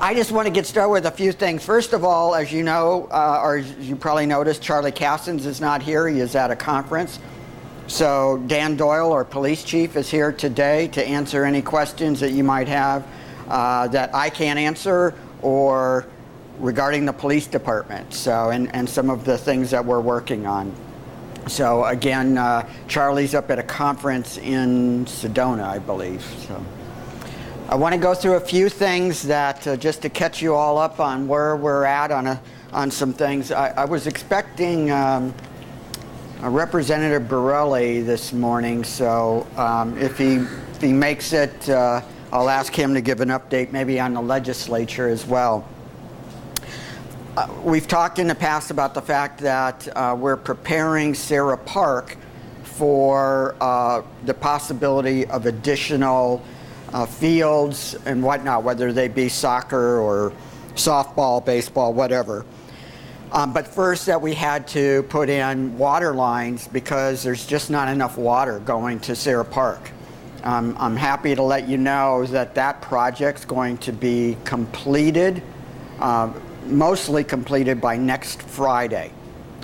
I just want to get started with a few things. First of all, as you know, or as you probably noticed, Charlie Cassins is not here. He is at a conference. So Dan Doyle, our police chief, is here today to answer any questions that you might have that I can't answer, or regarding the police department, so and some of the things that we're working on. So again, Charlie's up at a conference in Sedona, I believe. So I want to go through a few things that just to catch you all up on where we're at on some things. I was expecting Representative Borelli this morning, so if he makes it, I'll ask him to give an update maybe on the legislature as well. We've talked in the past about the fact that we're preparing Sarah Park for the possibility of additional fields and whatnot, whether they be soccer or softball, baseball, whatever. But first that we had to put in water lines because there's just not enough water going to Sarah Park. I'm happy to let you know that that project's going to be completed, mostly completed by next Friday.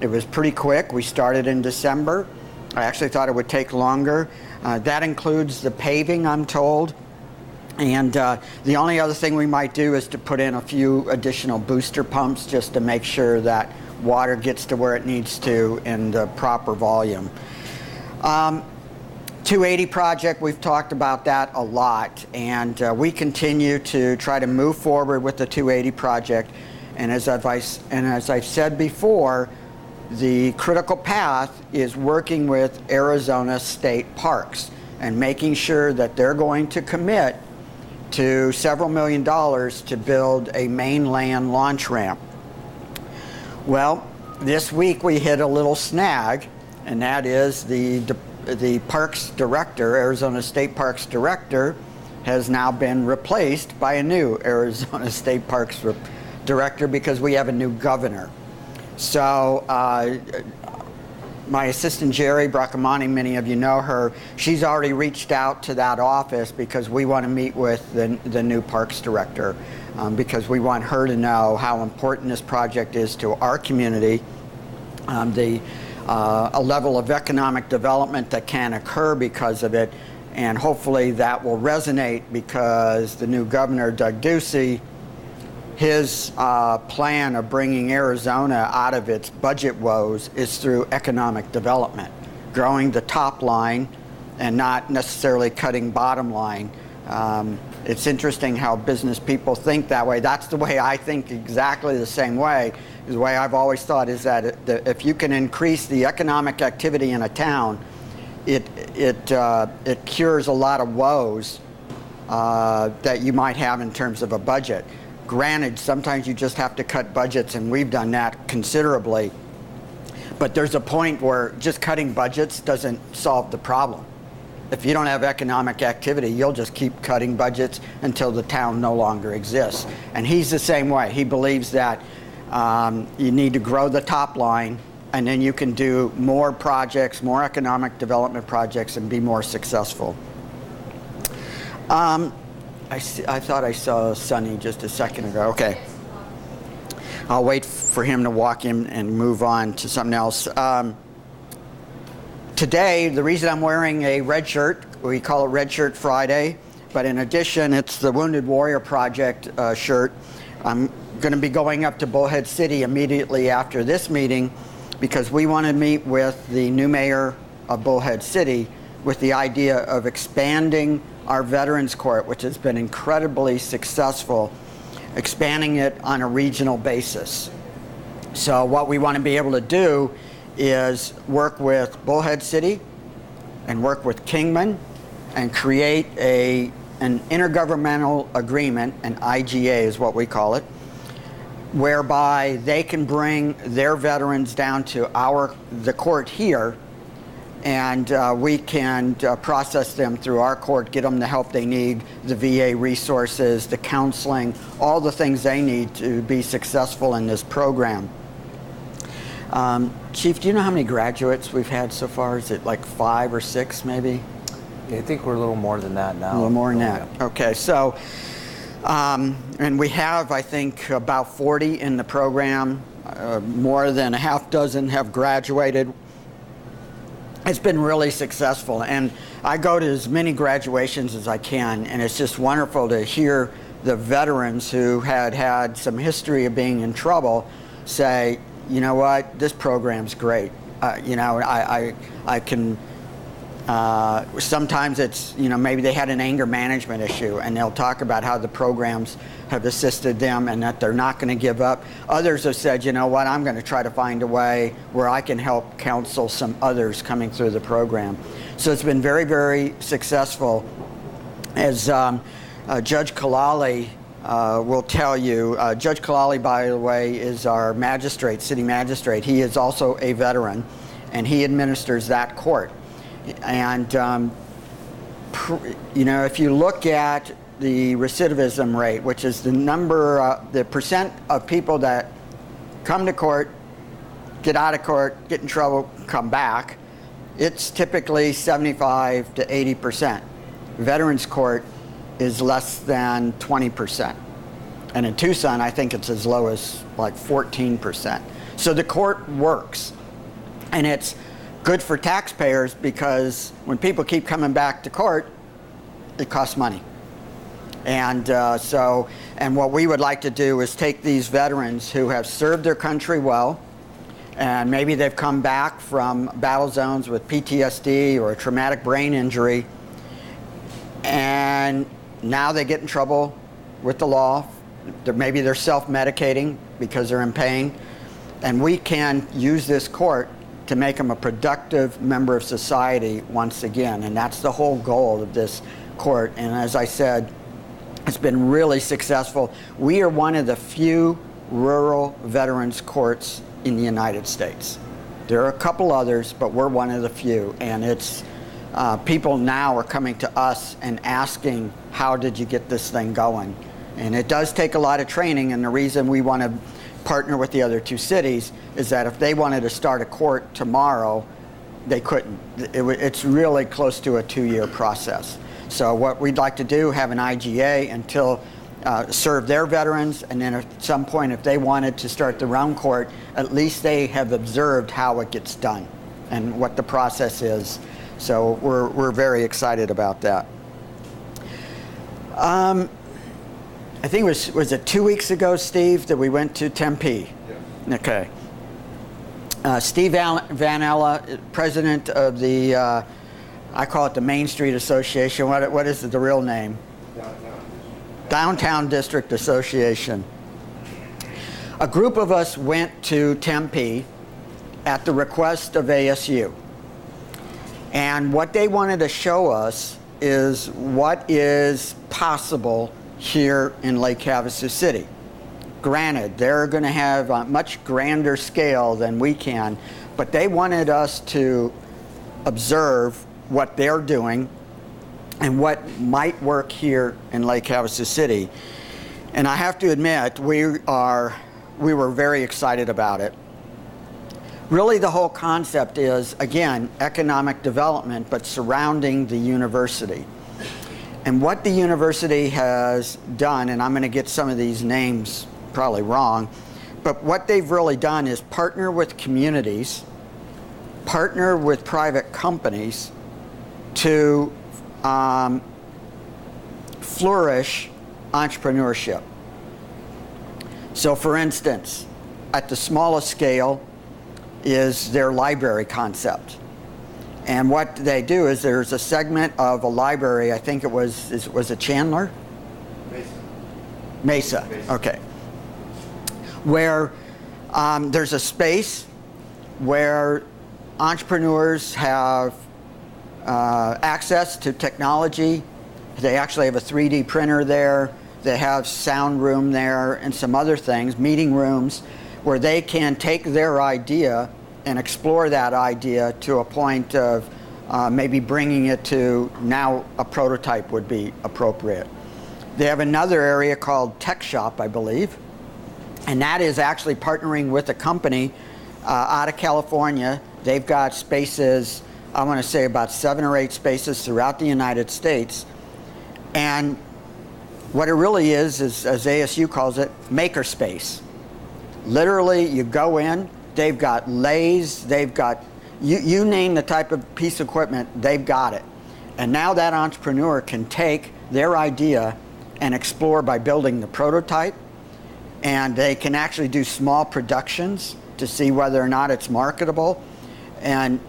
It was pretty quick. We started in December. I actually thought it would take longer. That includes the paving, I'm told. And the only other thing we might do is to put in a few additional booster pumps just to make sure that water gets to where it needs to in the proper volume. 280 project, we've talked about that a lot, and we continue to try to move forward with the 280 project. And as I've said before, the critical path is working with Arizona State Parks and making sure that they're going to commit to several $1 million to build a mainland launch ramp. Well, this week we hit a little snag, and that is the Parks Director, Arizona State Parks Director, has now been replaced by a new Arizona State Parks Director because we have a new governor. So my assistant Jerry Bracamani, many of you know her, she's already reached out to that office because we want to meet with the new Parks Director because we want her to know how important this project is to our community, a level of economic development that can occur because of it, and hopefully that will resonate because the new governor, Doug Ducey, his plan of bringing Arizona out of its budget woes is through economic development, growing the top line and not necessarily cutting bottom line. It's interesting how business people think that way. That's the way I think, exactly the same way. The way I've always thought is that if you can increase the economic activity in a town, it cures a lot of woes that you might have in terms of a budget. Granted, sometimes you just have to cut budgets, and we've done that considerably. But there's a point where just cutting budgets doesn't solve the problem. If you don't have economic activity, you'll just keep cutting budgets until the town no longer exists. And he's the same way. He believes that you need to grow the top line, and then you can do more projects, more economic development projects, and be more successful. I thought I saw Sonny just a second ago. Okay. I'll wait for him to walk in and move on to something else. Today, the reason I'm wearing a red shirt, we call it Red Shirt Friday, but in addition, it's the Wounded Warrior Project shirt. I'm going to be going up to Bullhead City immediately after this meeting because we want to meet with the new mayor of Bullhead City with the idea of expanding our Veterans Court, which has been incredibly successful, expanding it on a regional basis. So what we want to be able to do is work with Bullhead City and work with Kingman and create an intergovernmental agreement, an IGA is what we call it, whereby they can bring their veterans down to the court here, and we can process them through our court, get them the help they need, the VA resources, the counseling, all the things they need to be successful in this program. Chief, do you know how many graduates we've had so far? Is it like 5 or 6 maybe? Yeah, I think we're a little more than that now. A little more than that. Okay, so And we have, I think, about 40 in the program. More than a half dozen have graduated. It's been really successful, and I go to as many graduations as I can, and it's just wonderful to hear the veterans who had some history of being in trouble say, you know what, this program's great. I can, sometimes it's, maybe they had an anger management issue, and they'll talk about how the programs have assisted them and that they're not going to give up. Others have said, you know what, I'm going to try to find a way where I can help counsel some others coming through the program. So it's been very, very successful. As Judge Kalali will tell you, Judge Kalali, by the way, is our magistrate, city magistrate. He is also a veteran, and he administers that court. And, if you look at the recidivism rate, which is the number, the percent of people that come to court, get out of court, get in trouble, come back, it's typically 75 to 80%. Veterans Court is less than 20%. And in Tucson, I think it's as low as like 14%. So the court works. And it's good for taxpayers because when people keep coming back to court, it costs money. And and what we would like to do is take these veterans who have served their country well, and maybe they've come back from battle zones with PTSD or a traumatic brain injury, and now they get in trouble with the law. Maybe they're self-medicating because they're in pain, and we can use this court to make them a productive member of society once again, and that's the whole goal of this court. And as I said, it's been really successful. We are one of the few rural veterans courts in the United States. There are a couple others, but we're one of the few. And it's people now are coming to us and asking, how did you get this thing going? And it does take a lot of training, and the reason we want to partner with the other two cities is that if they wanted to start a court tomorrow, they couldn't. It's really close to a 2-year process. So what we'd like to do, have an IGA until serve their veterans, and then at some point if they wanted to start their own court, at least they have observed how it gets done and what the process is. So we're very excited about that. I think was it 2 weeks ago, Steve, that we went to Tempe? Yeah. Okay. Steve Vanella, president of the I call it the Main Street Association. What is the real name? Downtown District Association. A group of us went to Tempe at the request of ASU. And what they wanted to show us is what is possible here in Lake Havasu City. Granted, they're going to have a much grander scale than we can, but they wanted us to observe what they're doing and what might work here in Lake Havasu City. And I have to admit, we were very excited about it. Really, the whole concept is, again, economic development, but surrounding the university. And what the university has done, and I'm going to get some of these names probably wrong, but what they've really done is partner with communities, partner with private companies to flourish entrepreneurship. So for instance, at the smallest scale is their library concept. And what they do is there's a segment of a library, I think was it Chandler? Mesa. Okay. Where there's a space where entrepreneurs have access to technology. They actually have a 3D printer there. They have sound room there and some other things, meeting rooms, where they can take their idea and explore that idea to a point of maybe bringing it to now a prototype would be appropriate. They have another area called Tech Shop, I believe, and that is actually partnering with a company out of California. They've got spaces, I want to say about 7 or 8 spaces throughout the United States. And What it really is, as ASU calls it, makerspace. Literally, you go in, they've got lathes, they've got, you name the type of piece of equipment, they've got it. And now that entrepreneur can take their idea and explore by building the prototype, and they can actually do small productions to see whether or not it's marketable. And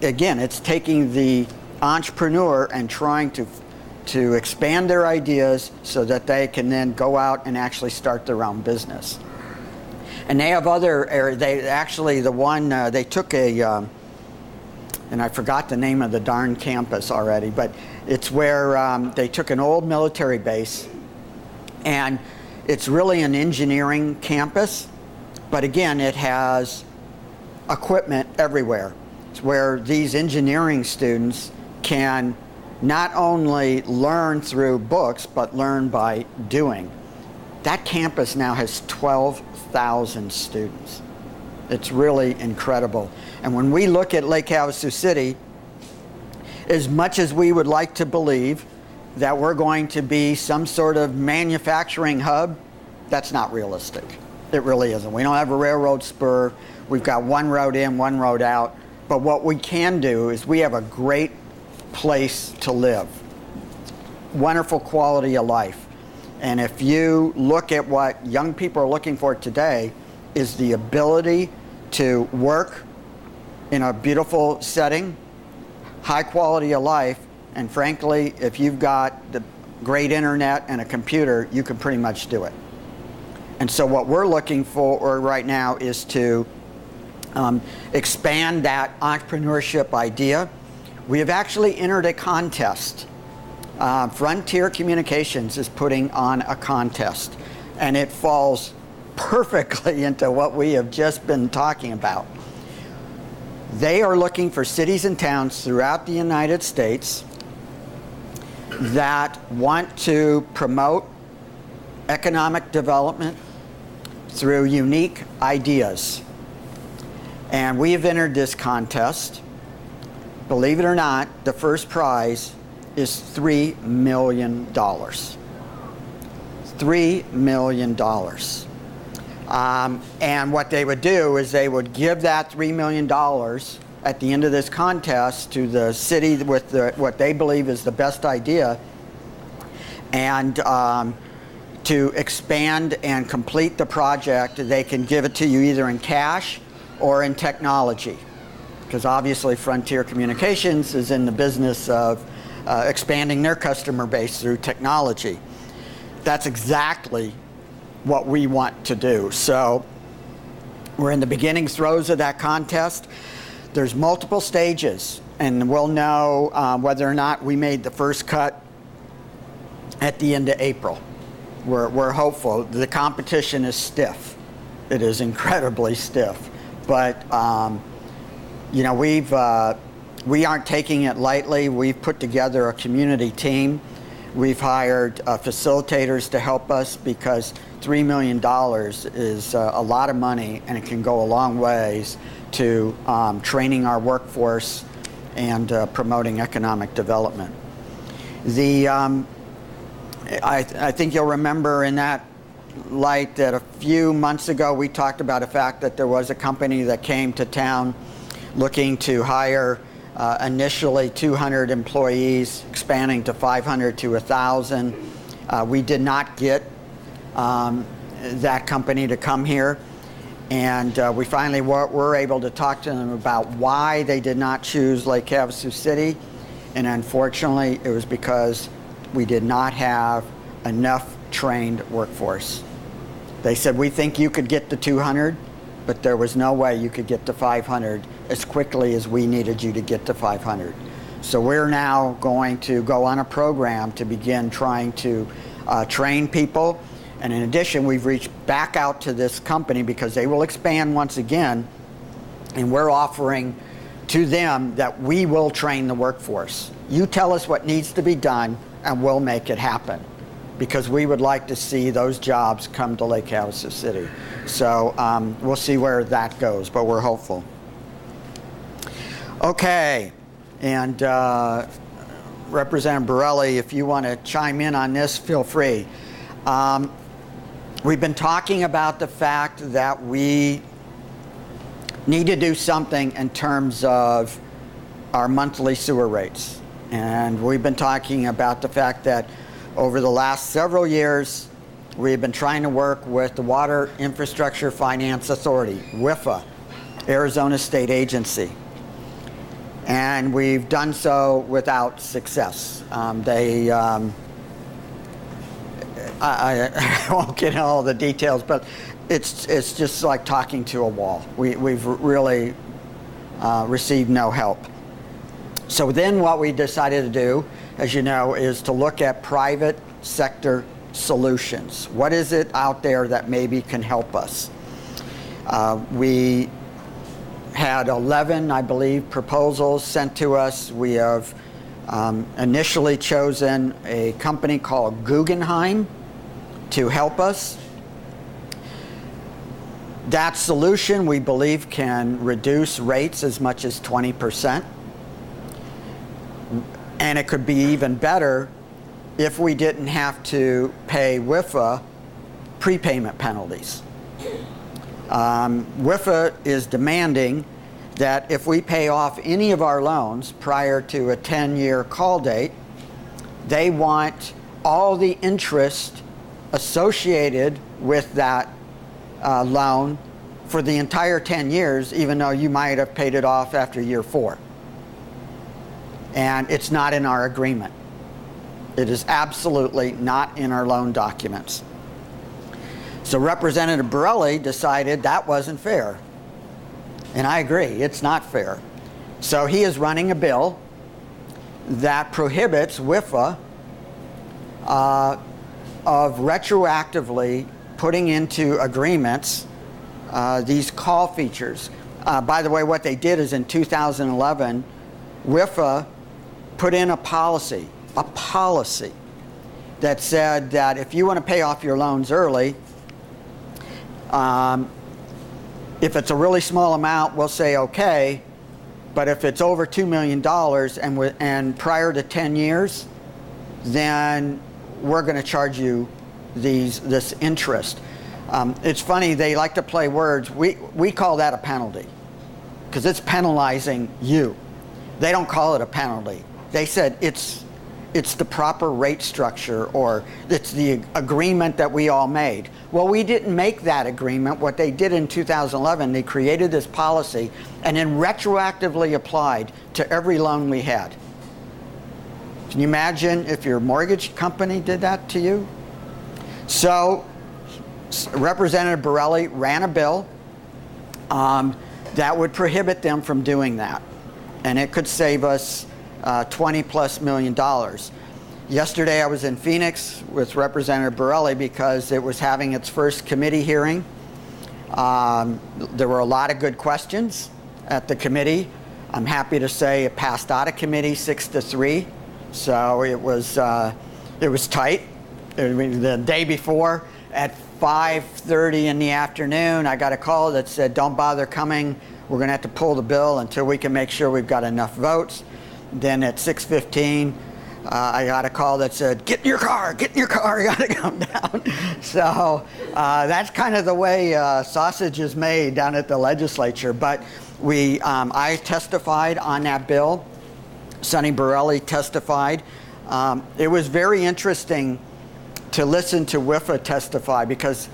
again, it's taking the entrepreneur and trying to expand their ideas so that they can then go out and actually start their own business. And they have other areas. They actually, the one, they took a, and I forgot the name of the darn campus already, but it's where they took an old military base, and it's really an engineering campus, but again, it has equipment everywhere. It's where these engineering students can not only learn through books, but learn by doing. That campus now has 12,000 students. It's really incredible. And when we look at Lake Havasu City, as much as we would like to believe that we're going to be some sort of manufacturing hub, that's not realistic. It really isn't. We don't have a railroad spur. We've got one road in, one road out. But what we can do is we have a great place to live. Wonderful quality of life. And if you look at what young people are looking for today, is the ability to work in a beautiful setting, high quality of life, and frankly, if you've got the great internet and a computer, you can pretty much do it. And so what we're looking for right now is to expand that entrepreneurship idea. We have actually entered a contest. Frontier Communications is putting on a contest, and it falls perfectly into what we have just been talking about. They are looking for cities and towns throughout the United States that want to promote economic development through unique ideas. And we have entered this contest. Believe it or not, the first prize is $3 million. $3 million. And what they would do is they would give that $3 million at the end of this contest to the city with what they believe is the best idea, and to expand and complete the project, they can give it to you either in cash or in technology. Because obviously Frontier Communications is in the business of expanding their customer base through technology. That's exactly what we want to do. So we're in the beginning throes of that contest. There's multiple stages, and we'll know whether or not we made the first cut at the end of April. We're hopeful. The competition is stiff. It is incredibly stiff. But you know, we aren't taking it lightly. We've put together a community team. We've hired facilitators to help us, because $3 million is a lot of money, and it can go a long ways to training our workforce and promoting economic development. I think you'll remember in that light that a few months ago we talked about the fact that there was a company that came to town looking to hire initially 200 employees, expanding to 500 to 1,000. We did not get that company to come here, and we finally were able to talk to them about why they did not choose Lake Havasu City, and unfortunately it was because we did not have enough trained workforce. They said, we think you could get to 200, but there was no way you could get to 500 as quickly as we needed you to get to 500. So we're now going to go on a program to begin trying to train people. And in addition, we've reached back out to this company because they will expand once again, and we're offering to them that we will train the workforce. You tell us what needs to be done, and we'll make it happen, because we would like to see those jobs come to Lake Havasu City. So we'll see where that goes, but we're hopeful. Okay, and Representative Borelli, if you want to chime in on this, feel free. We've been talking about the fact that we need to do something in terms of our monthly sewer rates. And we've been talking about the fact that over the last several years, we've been trying to work with the Water Infrastructure Finance Authority, WIFA, Arizona State Agency. And we've done so without success. I won't get into all the details, but it's just like talking to a wall. We've really received no help. So then what we decided to do, as you know, is to look at private sector solutions. What is it out there that maybe can help us? We had 11, I believe, proposals sent to us. We have initially chosen a company called Guggenheim to help us. That solution, we believe, can reduce rates as much as 20%. And it could be even better if we didn't have to pay WIFA prepayment penalties. WIFA is demanding that if we pay off any of our loans prior to a 10-year call date, they want all the interest associated with that loan for the entire 10 years, even though you might have paid it off after year 4. And it's not in our agreement. It is absolutely not in our loan documents. So Representative Borelli decided that wasn't fair. And I agree, it's not fair. So he is running a bill that prohibits WIFA of retroactively putting into agreements these call features. By the way, what they did is in 2011, WIFA put in a policy that said that if you want to pay off your loans early, if it's a really small amount, we'll say okay, but if it's over $2 million and prior to 10 years, then we're going to charge you this interest. It's funny, they like to play words. We call that a penalty because it's penalizing you. They don't call it a penalty. They said it's the proper rate structure, or it's the agreement that we all made. Well, we didn't make that agreement. What they did in 2011, they created this policy and then retroactively applied to every loan we had. Can you imagine if your mortgage company did that to you? So Representative Borelli ran a bill that would prohibit them from doing that. And it could save us $20+ million. Yesterday I was in Phoenix with Representative Borelli because it was having its first committee hearing. There were a lot of good questions at the committee. I'm happy to say it passed out of committee 6-3. So it was tight. The day before at 5:30 in the afternoon, I got a call that said, don't bother coming. We're going to have to pull the bill until we can make sure we've got enough votes. Then at 6:15, I got a call that said, get in your car, you got to come down. So that's kind of the way sausage is made down at the legislature. But I testified on that bill. Sonny Borelli testified. It was very interesting to listen to WIFA testify, because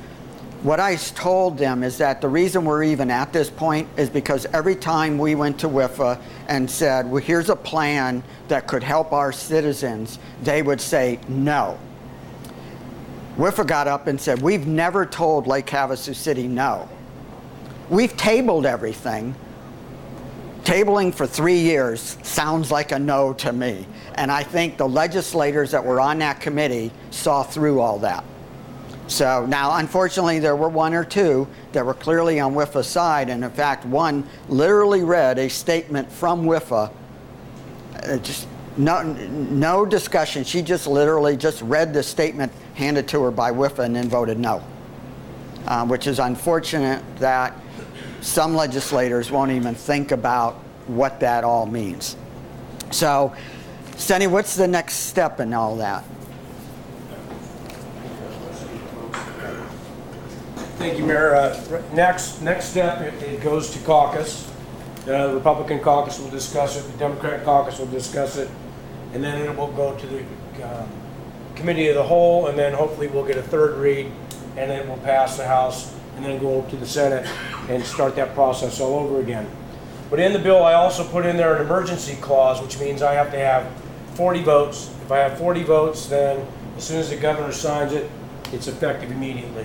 what I told them is that the reason we're even at this point is because every time we went to WIFA and said, well, here's a plan that could help our citizens, they would say no. WIFA got up and said, we've never told Lake Havasu City no. We've tabled everything. Tabling for 3 years sounds like a no to me. And I think the legislators that were on that committee saw through all that. So now, unfortunately, there were 1 or 2 that were clearly on WIFA's side. And in fact, one literally read a statement from WIFA. Just no discussion. She just literally just read the statement handed to her by WIFA and then voted no. Which is unfortunate that some legislators won't even think about what that all means. So Sonny, what's the next step in all that? Thank you, Mayor. Next step, it goes to caucus. The Republican caucus will discuss it, the Democrat caucus will discuss it, and then it will go to the committee of the whole, and then hopefully we'll get a third read, and then we'll pass the House, and then go to the Senate and start that process all over again. But in the bill, I also put in there an emergency clause, which means I have to have 40 votes. If I have 40 votes, then as soon as the governor signs it, it's effective immediately.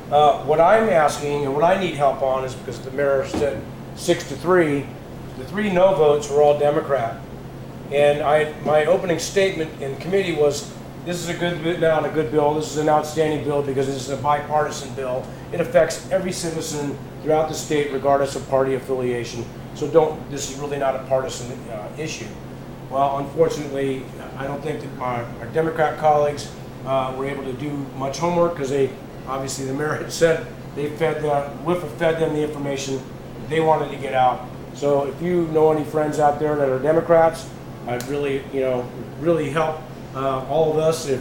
What I'm asking and what I need help on is, because the mayor said 6-3, the 3 no votes were all Democrat. And my opening statement in committee was, this is a good bill, this is an outstanding bill because this is a bipartisan bill. It affects every citizen throughout the state regardless of party affiliation. So this is really not a partisan issue. Well, unfortunately, I don't think that our Democrat colleagues were able to do much homework, because obviously the mayor had said WIFA fed them the information that they wanted to get out. So if you know any friends out there that are Democrats, I'd really help all of us if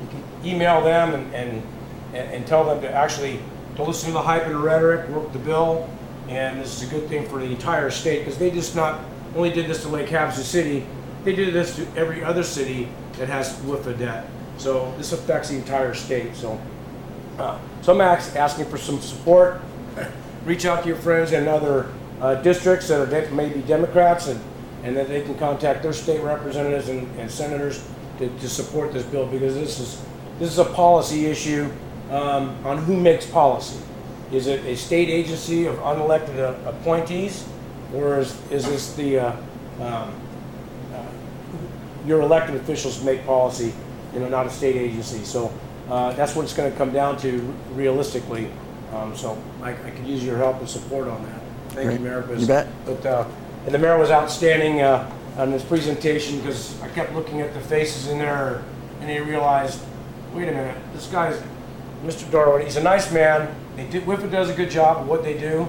you can email them and tell them to listen to the hype and the rhetoric, work the bill, and this is a good thing for the entire state, because they just not only did this to Lake Havasu City, they did this to every other city that has WIFA debt. So this affects the entire state. So I'm asking for some support. Reach out to your friends in other districts that are maybe Democrats, and that they can contact their state representatives and senators to support this bill, because this is a policy issue on who makes policy. Is it a state agency of unelected appointees, or is this your elected officials make policy, not a state agency? So that's what it's going to come down to realistically. So I could use your help and support on that. Thank you, Mayor. You bet. And the mayor was outstanding on his presentation, because I kept looking at the faces in there, and he realized, wait a minute, this guy's Mr. Darwin. He's a nice man. WIFA does a good job of what they do,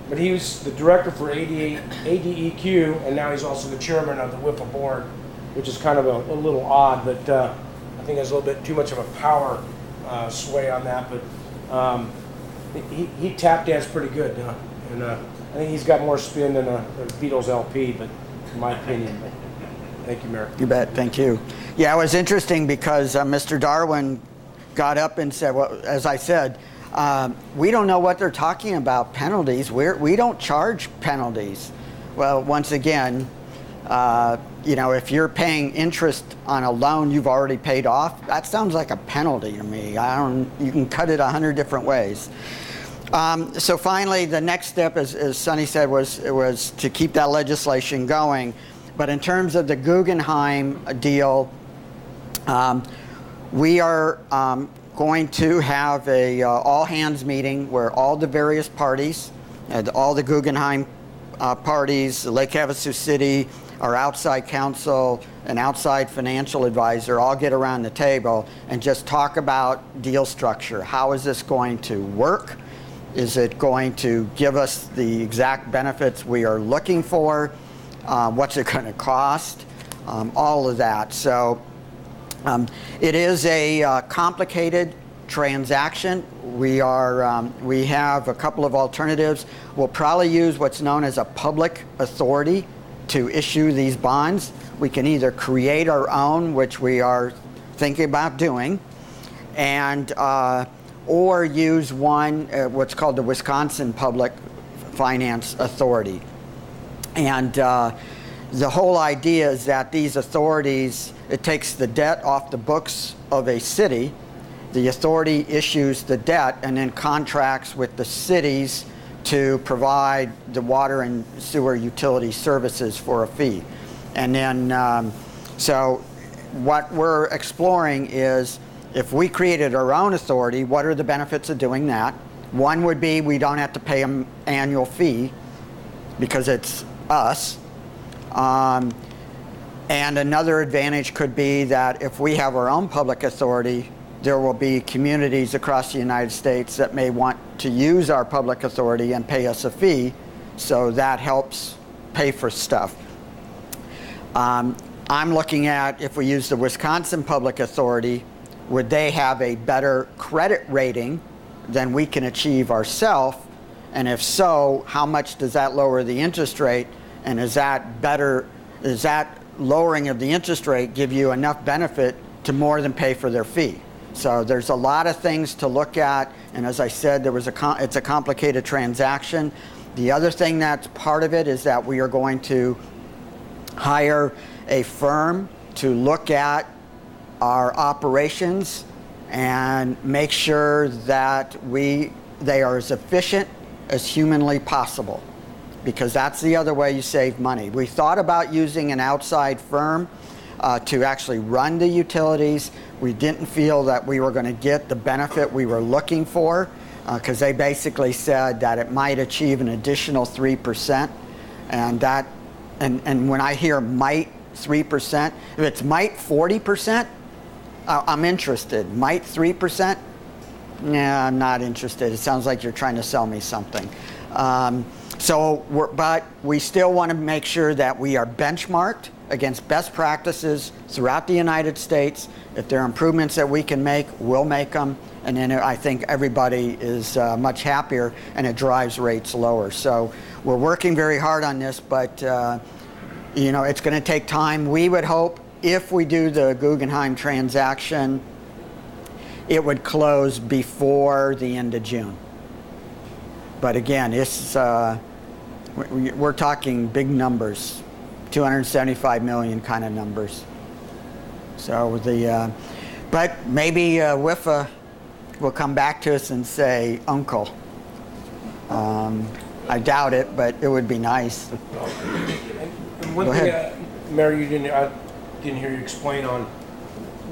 but he was the director for ADEQ, and now he's also the chairman of the WIFA board, which is kind of a little odd, but I think there's a little bit too much of a power sway on that. But he tap danced pretty good, and I think he's got more spin than a Beatles LP, but in my opinion. Thank you, Mayor. You bet. Thank you. Yeah, it was interesting because Mr. Darwin got up and said, well, as I said, we don't know what they're talking about, penalties. We don't charge penalties. Well, once again, if you're paying interest on a loan you've already paid off, that sounds like a penalty to me. You can cut it 100 different ways. So finally, the next step, as Sonny said, was to keep that legislation going. But in terms of the Guggenheim deal, we are going to have a all-hands meeting where all the various parties, all the Guggenheim parties, Lake Havasu City, our outside counsel, an outside financial advisor, all get around the table and just talk about deal structure. How is this going to work? Is it going to give us the exact benefits we are looking for? What's it going to cost? All of that. So it is a complicated transaction. We have a couple of alternatives. We'll probably use what's known as a public authority to issue these bonds. We can either create our own, which we are thinking about doing, and or use one, what's called the Wisconsin Public Finance Authority. And the whole idea is that these authorities, it takes the debt off the books of a city. The authority issues the debt and then contracts with the cities to provide the water and sewer utility services for a fee. And then, so what we're exploring is, if we created our own authority, what are the benefits of doing that? One would be we don't have to pay an annual fee because it's us. And another advantage could be that if we have our own public authority, there will be communities across the United States that may want to use our public authority and pay us a fee, so that helps pay for stuff. I'm looking at, if we use the Wisconsin Public Authority, would they have a better credit rating than we can achieve ourselves? And if so, how much does that lower the interest rate? And is that lowering of the interest rate give you enough benefit to more than pay for their fee? So there's a lot of things to look at, and as I said, it's a complicated transaction. The other thing that's part of it is that we are going to hire a firm to look at our operations and make sure that they are as efficient as humanly possible, because that's the other way you save money. We thought about using an outside firm to actually run the utilities. We didn't feel that we were going to get the benefit we were looking for, because they basically said that it might achieve an additional 3%, and when I hear might 3%, if it's might 40%, I'm interested. Might 3%? Yeah, I'm not interested. It sounds like you're trying to sell me something. But we still want to make sure that we are benchmarked against best practices throughout the United States. If there are improvements that we can make, we'll make them. And then I think everybody is much happier, and it drives rates lower. So we're working very hard on this, but it's going to take time. We would hope, if we do the Guggenheim transaction, it would close before the end of June. But again, we're talking big numbers, 275 million kind of numbers. So but maybe WIFA will come back to us and say, Uncle. I doubt it, but it would be nice. One thing, Mary, I didn't hear you explain on.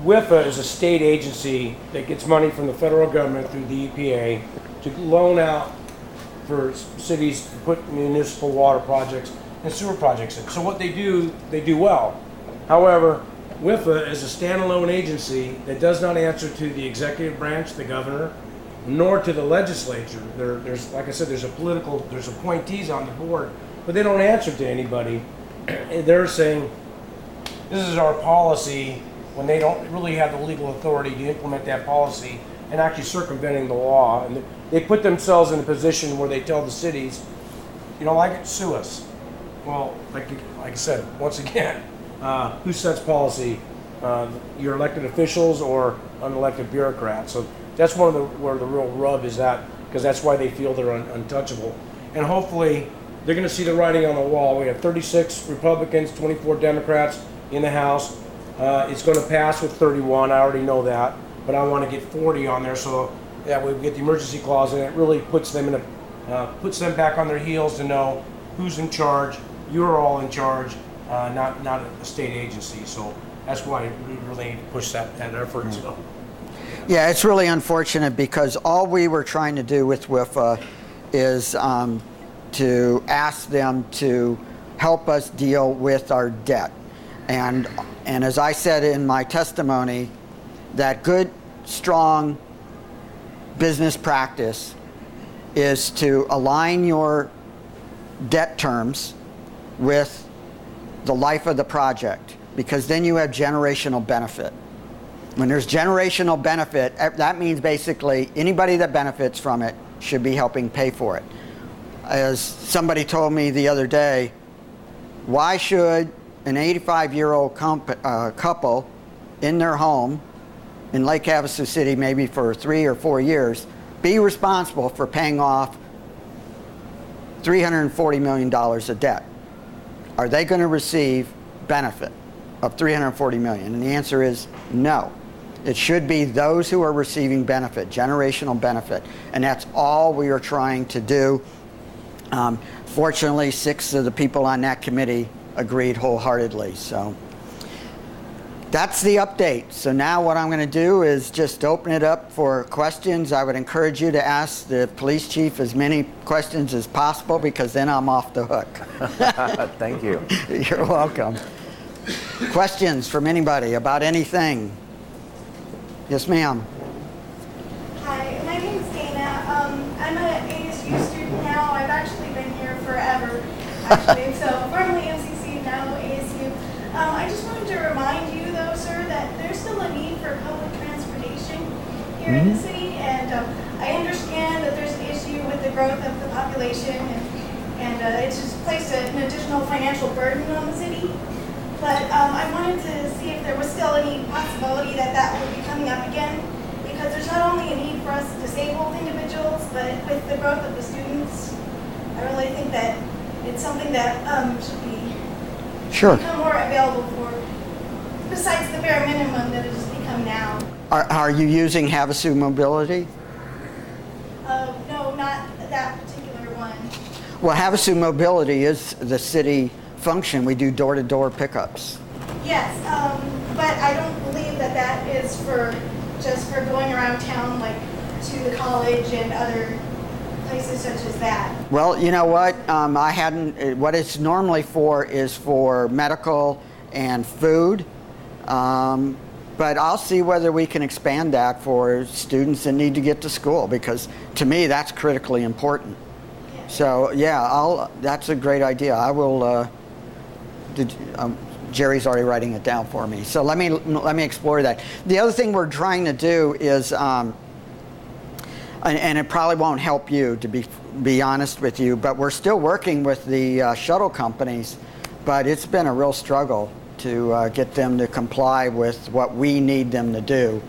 WIFA is a state agency that gets money from the federal government through the EPA to loan out for cities to put municipal water projects and sewer projects in. So what they do well. However, WIFA is a standalone agency that does not answer to the executive branch, the governor, nor to the legislature. There's, like I said, there's appointees on the board, but they don't answer to anybody. They're saying, this is our policy, when they don't really have the legal authority to implement that policy and actually circumventing the law. And they put themselves in a position where they tell the cities, you don't like it, sue us. Well, like I said, once again, who sets policy? Your elected officials or unelected bureaucrats? So that's where the real rub is at, because that's why they feel they're untouchable. And hopefully they're going to see the writing on the wall. We have 36 Republicans, 24 Democrats in the House. It's going to pass with 31. I already know that, but I want to get 40 on there so that we get the emergency clause, and it really puts them back on their heels to know who's in charge. You're all in charge, not a state agency. So that's why we really push that effort. Mm-hmm. So. Yeah, it's really unfortunate, because all we were trying to do with WIFA is to ask them to help us deal with our debt. And as I said in my testimony, that good, strong business practice is to align your debt terms with the life of the project, because then you have generational benefit. When there's generational benefit, that means basically anybody that benefits from it should be helping pay for it. As somebody told me the other day, why should an 85-year-old couple in their home in Lake Havasu City, maybe for 3 or 4 years, be responsible for paying off $340 million of debt? Are they going to receive benefit of $340 million? And the answer is no. It should be those who are receiving benefit, generational benefit, and that's all we are trying to do. Fortunately, 6 of the people on that committee agreed wholeheartedly. So that's the update. So now what I'm going to do is just open it up for questions. I would encourage you to ask the police chief as many questions as possible, because then I'm off the hook. Thank you. You're welcome. Questions from anybody about anything? Yes, ma'am. Hi, my name's Dana. I'm an ASU student now. I've actually been here forever, actually. So formerly MCC, now ASU. I just wanted to growth of the population, and it's just placed an additional financial burden on the city. But I wanted to see if there was still any possibility that that would be coming up again, because there's not only a need for us disabled individuals, but with the growth of the students, I really think that it's something that should be become more available for, besides the bare minimum that it has become now. Are you using Havasu Mobility? No, not that particular one. Well, Havasu Mobility is the city function. We do door-to-door pickups. Yes, but I don't believe that that is for just for going around town, like to the college and other places such as that. Well, you know what? I hadn't. What it's normally for is for medical and food. But I'll see whether we can expand that for students that need to get to school, because to me that's critically important. Yeah. So yeah, that's a great idea. I will. Jerry's already writing it down for me. So let me explore that. The other thing we're trying to do is, and it probably won't help you, to be honest with you, but we're still working with the shuttle companies, but it's been a real struggle to get them to comply with what we need them to do,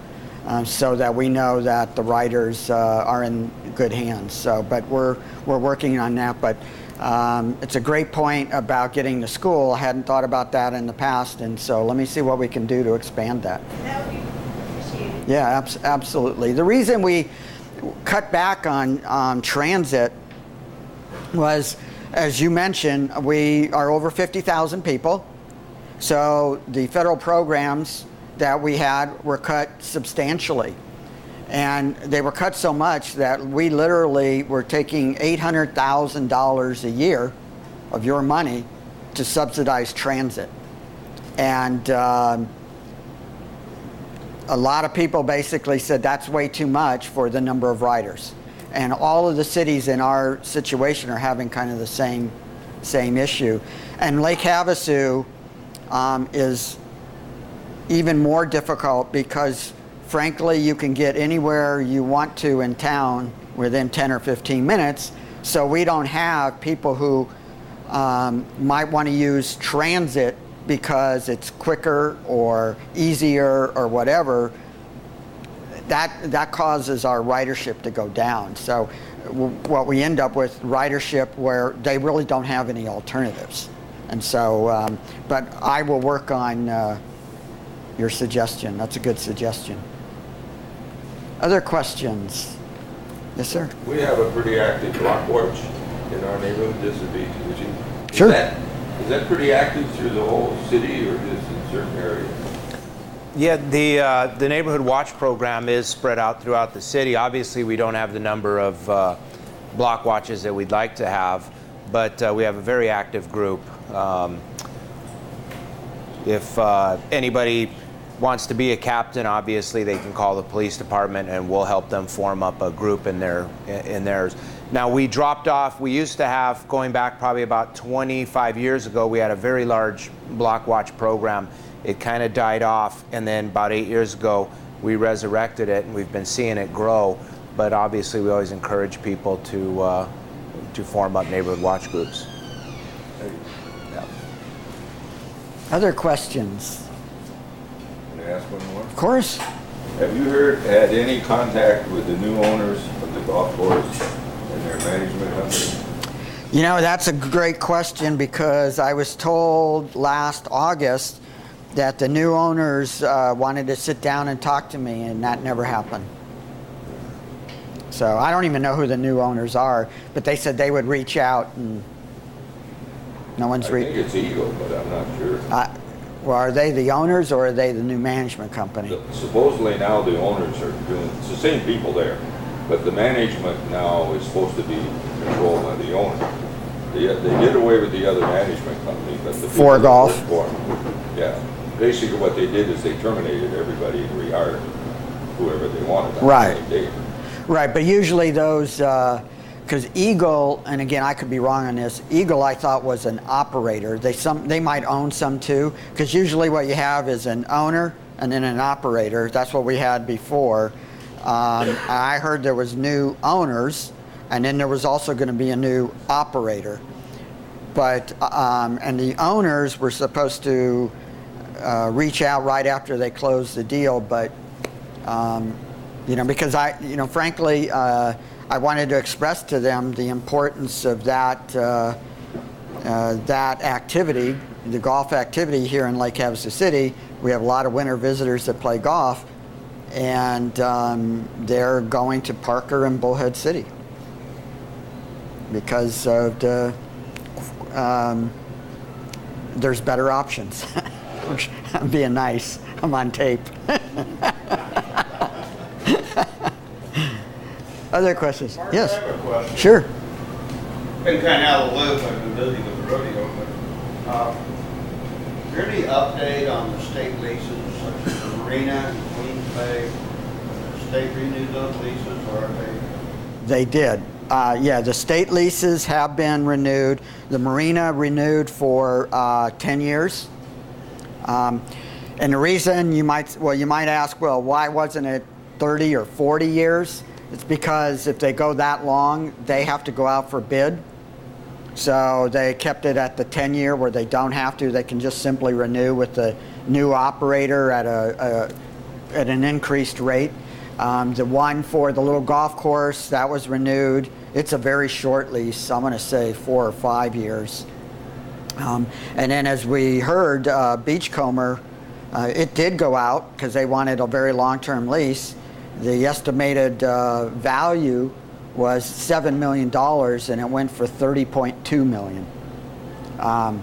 so that we know that the riders are in good hands. So, but we're working on that. But it's a great point about getting to school. I hadn't thought about that in the past, and so let me see what we can do to expand that. That would be appreciated. Yeah, absolutely. The reason we cut back on transit was, as you mentioned, we are over 50,000 people. So the federal programs that we had were cut substantially. And they were cut so much that we literally were taking $800,000 a year of your money to subsidize transit. And a lot of people basically said that's way too much for the number of riders. And all of the cities in our situation are having kind of the same issue. And Lake Havasu is even more difficult because, frankly, you can get anywhere you want to in town within 10 or 15 minutes. So we don't have people who might want to use transit because it's quicker or easier or whatever. That causes our ridership to go down. So what we end up with, ridership where they really don't have any alternatives. And so, but I will work on your suggestion. That's a good suggestion. Other questions? Yes, sir. We have a pretty active block watch in our neighborhood. This would be, Sure. Is that pretty active through the whole city or just in certain areas? Yeah, the neighborhood watch program is spread out throughout the city. Obviously, we don't have the number of block watches that we'd like to have, but we have a very active group. If anybody wants to be a captain, obviously they can call the police department and we'll help them form up a group in theirs. Now, we dropped off. We used to have, going back probably about 25 years ago, we had a very large block watch program. It kind of died off, and then about 8 years ago we resurrected it, and we've been seeing it grow. But obviously we always encourage people to form up neighborhood watch groups. Yeah. Other questions? Can I ask one more? Of course. Have you had any contact with the new owners of the golf course and their management company? You know, that's a great question, because I was told last August that the new owners wanted to sit down and talk to me, and that never happened. So I don't even know who the new owners are, but they said they would reach out, and no one's I think it's Eagle, but I'm not sure. Well, are they the owners or are they the new management company? Supposedly now the owners are doing, it's the same people there, but the management now is supposed to be controlled by the owner. They did away with the other management company, but the For golf? Yeah. Basically what they did is they terminated everybody and rehired whoever they wanted on Right. the same day. Right, but usually those, because Eagle, and again, I could be wrong on this, Eagle I thought was an operator. They might own some too, because usually what you have is an owner and then an operator. That's what we had before. I heard there was new owners, and then there was also going to be a new operator. But and the owners were supposed to reach out right after they closed the deal, but because frankly, I wanted to express to them the importance of that activity, the golf activity here in Lake Havasu City. We have a lot of winter visitors that play golf, and they're going to Parker and Bullhead City because of the there's better options. I'm being nice. I'm on tape. Other questions? Mark, Yes. I have a question. Sure. Been kind of out of the loop. I've been busy with the rodeo, but is there any update on the state leases, such as the marina and Queens Bay? The state renewed those leases, or are they? They did. Yeah, the state leases have been renewed. The marina renewed for 10 years. And the reason you might ask, well, why wasn't it 30 or 40 years? It's because if they go that long, they have to go out for bid. So they kept it at the 10-year where they don't have to. They can just simply renew with the new operator at an increased rate. The one for the little golf course, that was renewed. It's a very short lease. I'm going to say 4 or 5 years. And then as we heard, Beachcomber, it did go out because they wanted a very long-term lease. The estimated value was $7 million, and it went for $30.2 million. I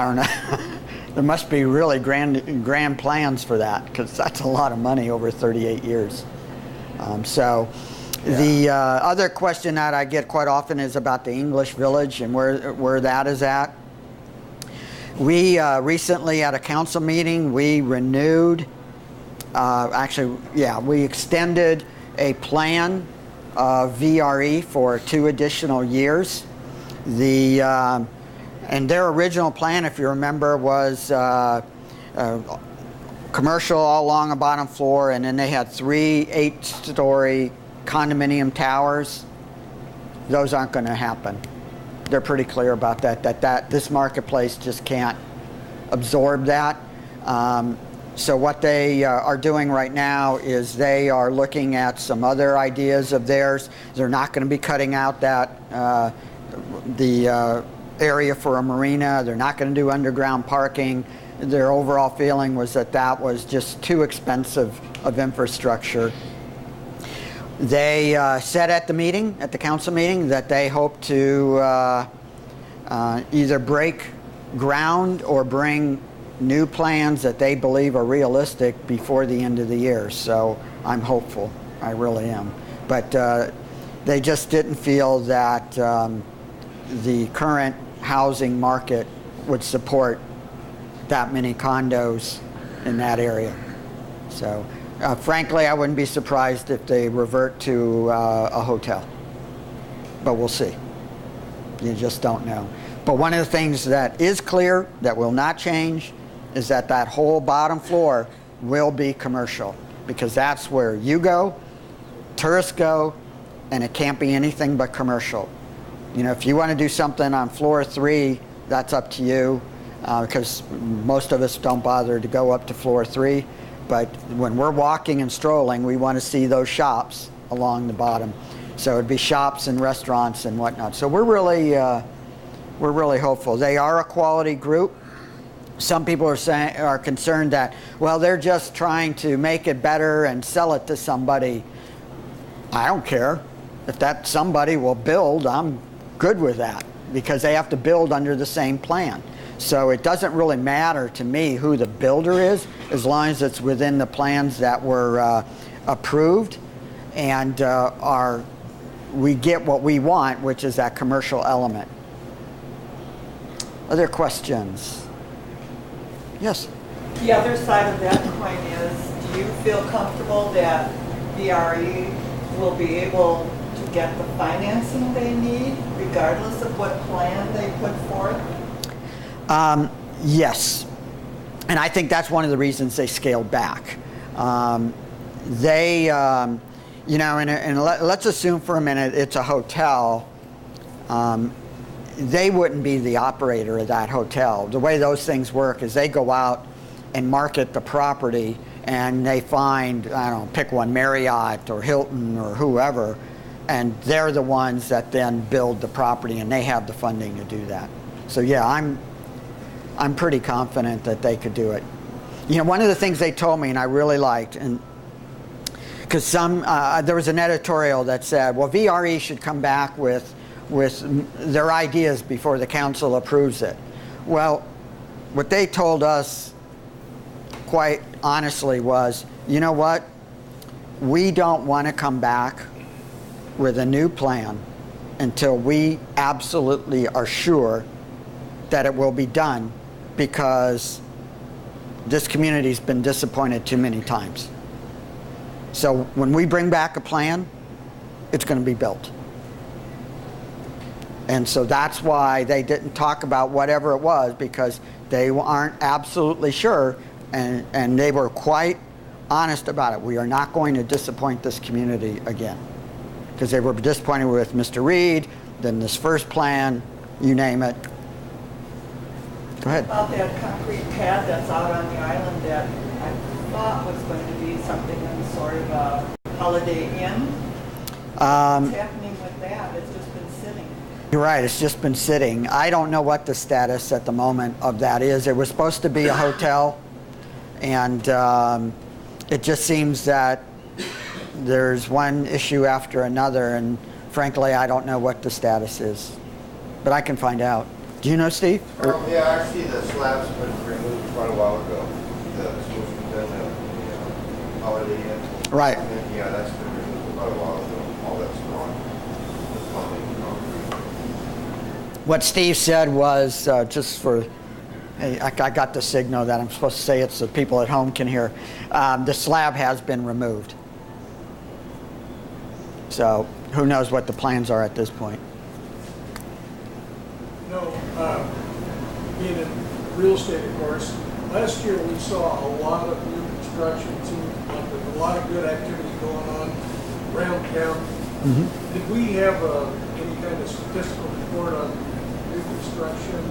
don't know. There must be really grand plans for that, because that's a lot of money over 38 years. The other question that I get quite often is about the English Village and where that is at. We recently at a council meeting, we renewed, we extended a plan of VRE for 2 additional years. And their original plan, if you remember, was commercial all along the bottom floor, and then they had 3 8-story condominium towers. Those aren't going to happen. They're pretty clear about that this marketplace just can't absorb that. So what they are doing right now is they are looking at some other ideas of theirs. They're not going to be cutting out that the area for a marina. They're not going to do underground parking. Their overall feeling was that was just too expensive of infrastructure. They said at the council meeting, that they hope to either break ground or bring new plans that they believe are realistic before the end of the year. So I'm hopeful. I really am. But they just didn't feel that the current housing market would support that many condos in that area. So frankly, I wouldn't be surprised if they revert to a hotel. But we'll see. You just don't know. But one of the things that is clear that will not change is that whole bottom floor will be commercial, because that's where you go, tourists go, and it can't be anything but commercial. You know, if you want to do something on floor 3, that's up to you, because most of us don't bother to go up to floor 3. But when we're walking and strolling, we want to see those shops along the bottom. So it'd be shops and restaurants and whatnot. So we're really hopeful. They are a quality group. Some people are concerned that, well, they're just trying to make it better and sell it to somebody. I don't care. If that somebody will build, I'm good with that, because they have to build under the same plan. So it doesn't really matter to me who the builder is, as long as it's within the plans that were approved, and we get what we want, which is that commercial element. Other questions? Yes. The other side of that coin is, do you feel comfortable that VRE will be able to get the financing they need, regardless of what plan they put forth? Yes. And I think that's one of the reasons they scaled back. You know, and let's assume for a minute it's a hotel. They wouldn't be the operator of that hotel. The way those things work is they go out and market the property, and they find, I don't know, pick one, Marriott or Hilton or whoever, and they're the ones that then build the property, and they have the funding to do that. So yeah, I'm pretty confident that they could do it. You know, one of the things they told me, and I really liked, and because there was an editorial that said, well, VRE should come back with their ideas before the council approves it. Well, what they told us quite honestly was, you know what? We don't want to come back with a new plan until we absolutely are sure that it will be done, because this community's been disappointed too many times. So when we bring back a plan, it's going to be built. And so that's why they didn't talk about whatever it was, because they aren't absolutely sure, and they were quite honest about it. We are not going to disappoint this community again, because they were disappointed with Mr. Reed, then this first plan, you name it. Go ahead. About that concrete pad that's out on the island that I thought was going to be something in sort of a Holiday Inn. What's happening with that? It's just been sitting. You're right, it's just been sitting. I don't know what the status at the moment of that is. It was supposed to be a hotel, and it just seems that there's one issue after another, and frankly, I don't know what the status is. But I can find out. Do you know, Steve? Yeah, actually the slab's been removed quite a while ago. The supposed to be done at Holiday Inn. Right. And then, yeah, that's been removed quite a while ago. All that's gone. The plumbing, concrete. What Steve said was, just for, hey, I got the signal that I'm supposed to say it so people at home can hear. The slab has been removed. So who knows what the plans are at this point. No, being in real estate, of course, last year we saw a lot of new construction, seemed like there was a lot of good activity going on around town. Mm-hmm. Did we have any kind of statistical report on new construction,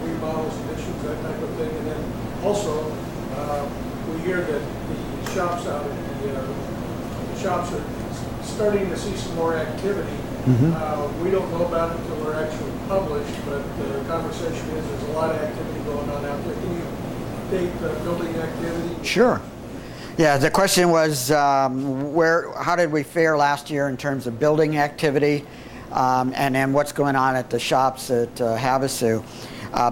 remodels, additions, that type of thing? And then also, we hear that the shops out at the shops are starting to see some more activity. Mm-hmm. We don't know about it until they're actually published, but the conversation is there's a lot of activity going on out there. Can you update the building activity? Sure. Yeah, the question was how did we fare last year in terms of building activity, and then what's going on at the shops at Havasu.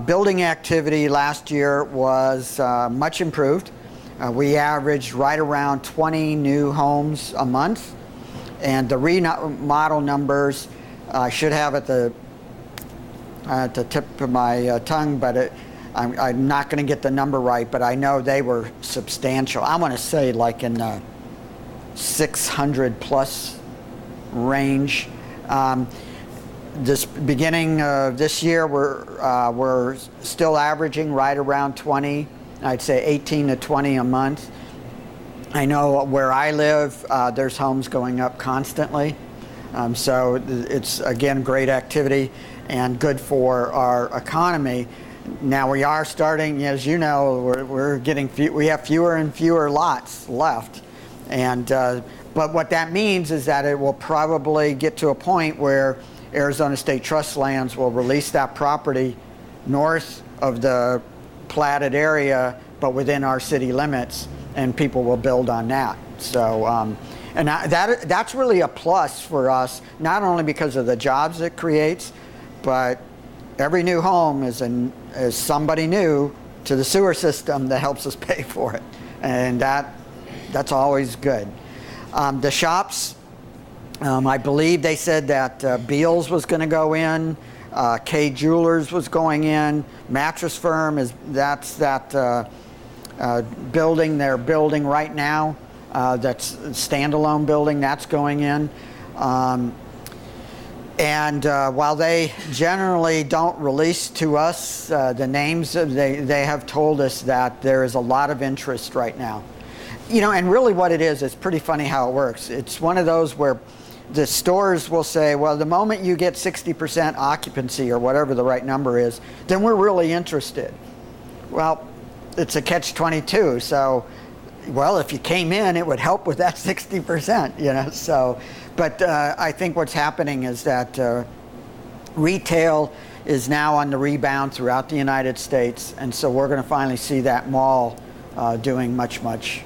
Building activity last year was much improved. We averaged right around 20 new homes a month. And the remodel numbers I should have at the tip of my tongue, but I'm not going to get the number right, but I know they were substantial. I want to say like in the 600 plus range. This beginning of this year, we're still averaging right around 20. I'd say 18 to 20 a month. I know where I live, there's homes going up constantly. So it's, again, great activity and good for our economy. Now we are starting, as you know, we have fewer and fewer lots left. And but what that means is that it will probably get to a point where Arizona State Trust Lands will release that property north of the platted area, but within our city limits, and people will build on that. So, and that's really a plus for us, not only because of the jobs it creates, but every new home is somebody new to the sewer system that helps us pay for it, and that's always good. The shops, I believe they said that Beals was going to go in, K Jewelers was going in, Mattress Firm that's that building they're building right now, that's a standalone building that's going in. And while they generally don't release to us the names, they have told us that there is a lot of interest right now. You know, and really what it is, it's pretty funny how it works. It's one of those where the stores will say, well, the moment you get 60% occupancy or whatever the right number is, then we're really interested. Well, it's a catch-22. So, well, if you came in, it would help with that 60%, you know. So, but I think what's happening is that retail is now on the rebound throughout the United States, and so we're going to finally see that mall doing much, much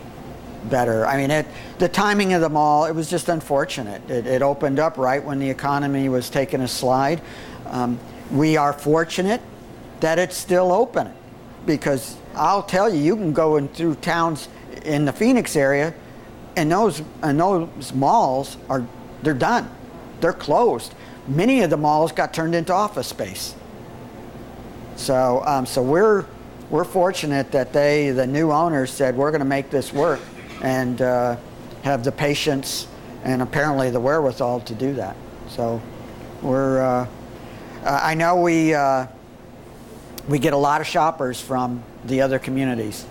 better. I mean, the timing of the mall, it was just unfortunate. It opened up right when the economy was taking a slide. We are fortunate that it's still open, because I'll tell you, you can go in through towns in the Phoenix area, and those malls they're done. They're closed. Many of the malls got turned into office space. So we're fortunate that the new owners said, we're going to make this work, and have the patience and apparently the wherewithal to do that. So I know we get a lot of shoppers from the other communities,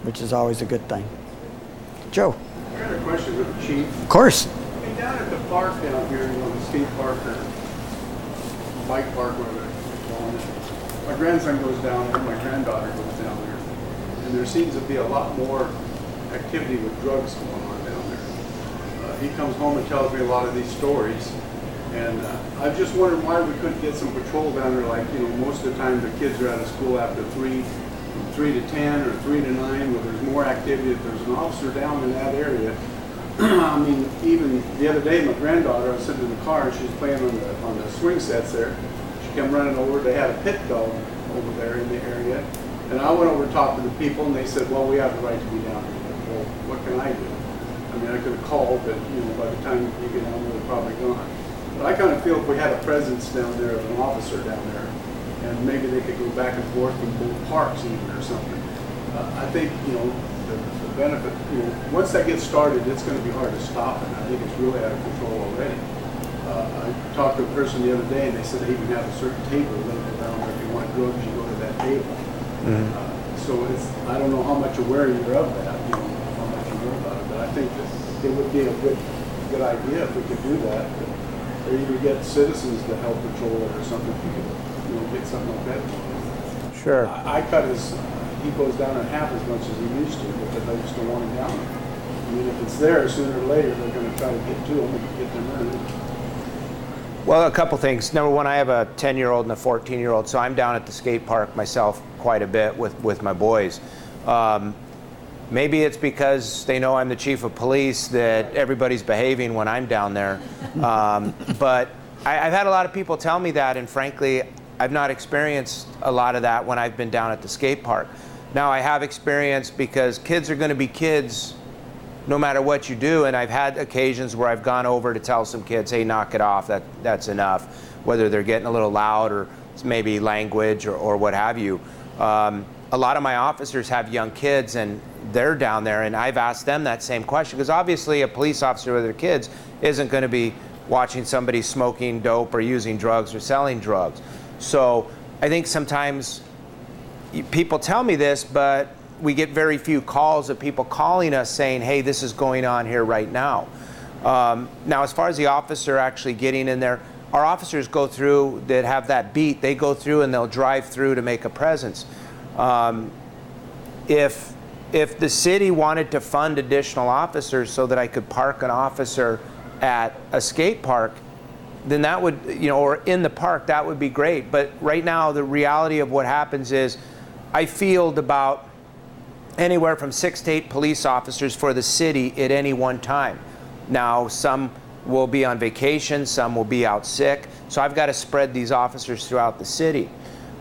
which is always a good thing. Joe. I got a question for the chief. Of course. I mean, down at the park down here, the skate park or bike park, whatever they're calling it, my grandson goes down there, my granddaughter goes down there, and there seems to be a lot more activity with drugs going on down there. He comes home and tells me a lot of these stories, and I just wondered why we couldn't get some patrol down there. Like, you know, most of the time the kids are out of school after 3 to 10 or 3 to 9, where there's more activity. If there's an officer down in that area, I mean, even the other day, my granddaughter, I was sitting in the car and she was playing on the swing sets there. She came running over. They had a pit dog over there in the area, and I went over to talk to the people, and they said, well, we have the right to be down here. Well, what can I do? I mean, I could have called, but you know, by the time you get down there, they're probably gone. But I kind of feel if we had a presence down there of an officer down there, and maybe they could go back and forth in both parks even or something. I think, you know, the benefit, you know, once that gets started, it's going to be hard to stop, and I think it's really out of control already. I talked to a person the other day, and they said they even have a certain table labeled down there. If you want drugs, you go to that table. So I don't know how much aware you're of that, you know, how much you know about it, but I think that it would be a good idea if we could do that, or either get citizens to help patrol it or something. If you could, you know, get something like that. Sure. I cut he goes down in half as much as he used to, because I just don't want him down there. I mean, if it's there, sooner or later, they're going to try to get to him and get them in. Well, a couple things. Number one, I have a 10-year-old and a 14-year-old, so I'm down at the skate park myself quite a bit with my boys. Maybe it's because they know I'm the chief of police that everybody's behaving when I'm down there. But I've had a lot of people tell me that, and frankly, I've not experienced a lot of that when I've been down at the skate park. Now, I have experienced, because kids are going to be kids no matter what you do, and I've had occasions where I've gone over to tell some kids, hey, knock it off, that's enough, whether they're getting a little loud or it's maybe language or what have you. A lot of my officers have young kids, and they're down there, and I've asked them that same question, because obviously a police officer with their kids isn't going to be watching somebody smoking dope or using drugs or selling drugs. So I think sometimes people tell me this, but we get very few calls of people calling us saying, hey, this is going on here right now. Now, as far as the officer actually getting in there, our officers go through that have that beat. They go through and they'll drive through to make a presence. If the city wanted to fund additional officers so that I could park an officer at a skate park, then that would, you know, or in the park, that would be great. But right now, the reality of what happens is I field about anywhere from 6 to 8 police officers for the city at any one time. Now, some will be on vacation, some will be out sick, so I've got to spread these officers throughout the city.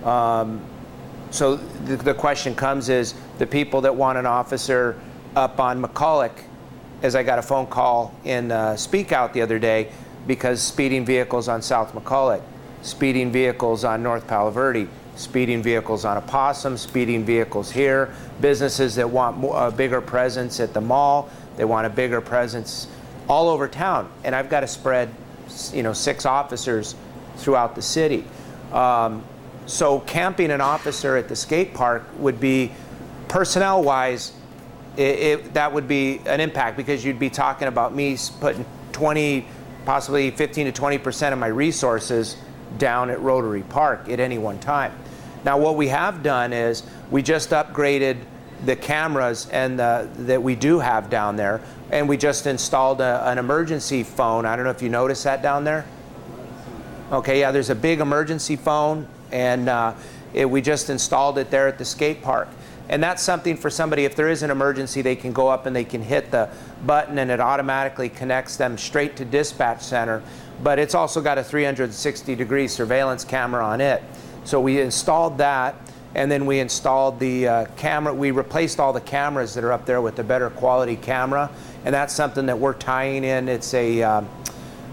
So the question comes is, the people that want an officer up on McCulloch, as I got a phone call in Speak Out the other day, because speeding vehicles on South McCulloch, speeding vehicles on North Palo Verde, speeding vehicles on Opossum, speeding vehicles here, businesses that want a bigger presence at the mall, they want a bigger presence all over town, and I've got to spread, you know, 6 officers throughout the city. So camping an officer at the skate park would be, personnel-wise, that would be an impact, because you'd be talking about me putting 20, possibly 15 to 20% of my resources down at Rotary Park at any one time. Now what we have done is we just upgraded the cameras and that we do have down there, and we just installed an emergency phone. I don't know if you noticed that down there. Okay, yeah, there's a big emergency phone, and we just installed it there at the skate park. And that's something for somebody, if there is an emergency, they can go up and they can hit the button and it automatically connects them straight to dispatch center. But it's also got a 360-degree surveillance camera on it. So we installed that, and then we installed the camera. We replaced all the cameras that are up there with a better quality camera, and that's something that we're tying in. It's a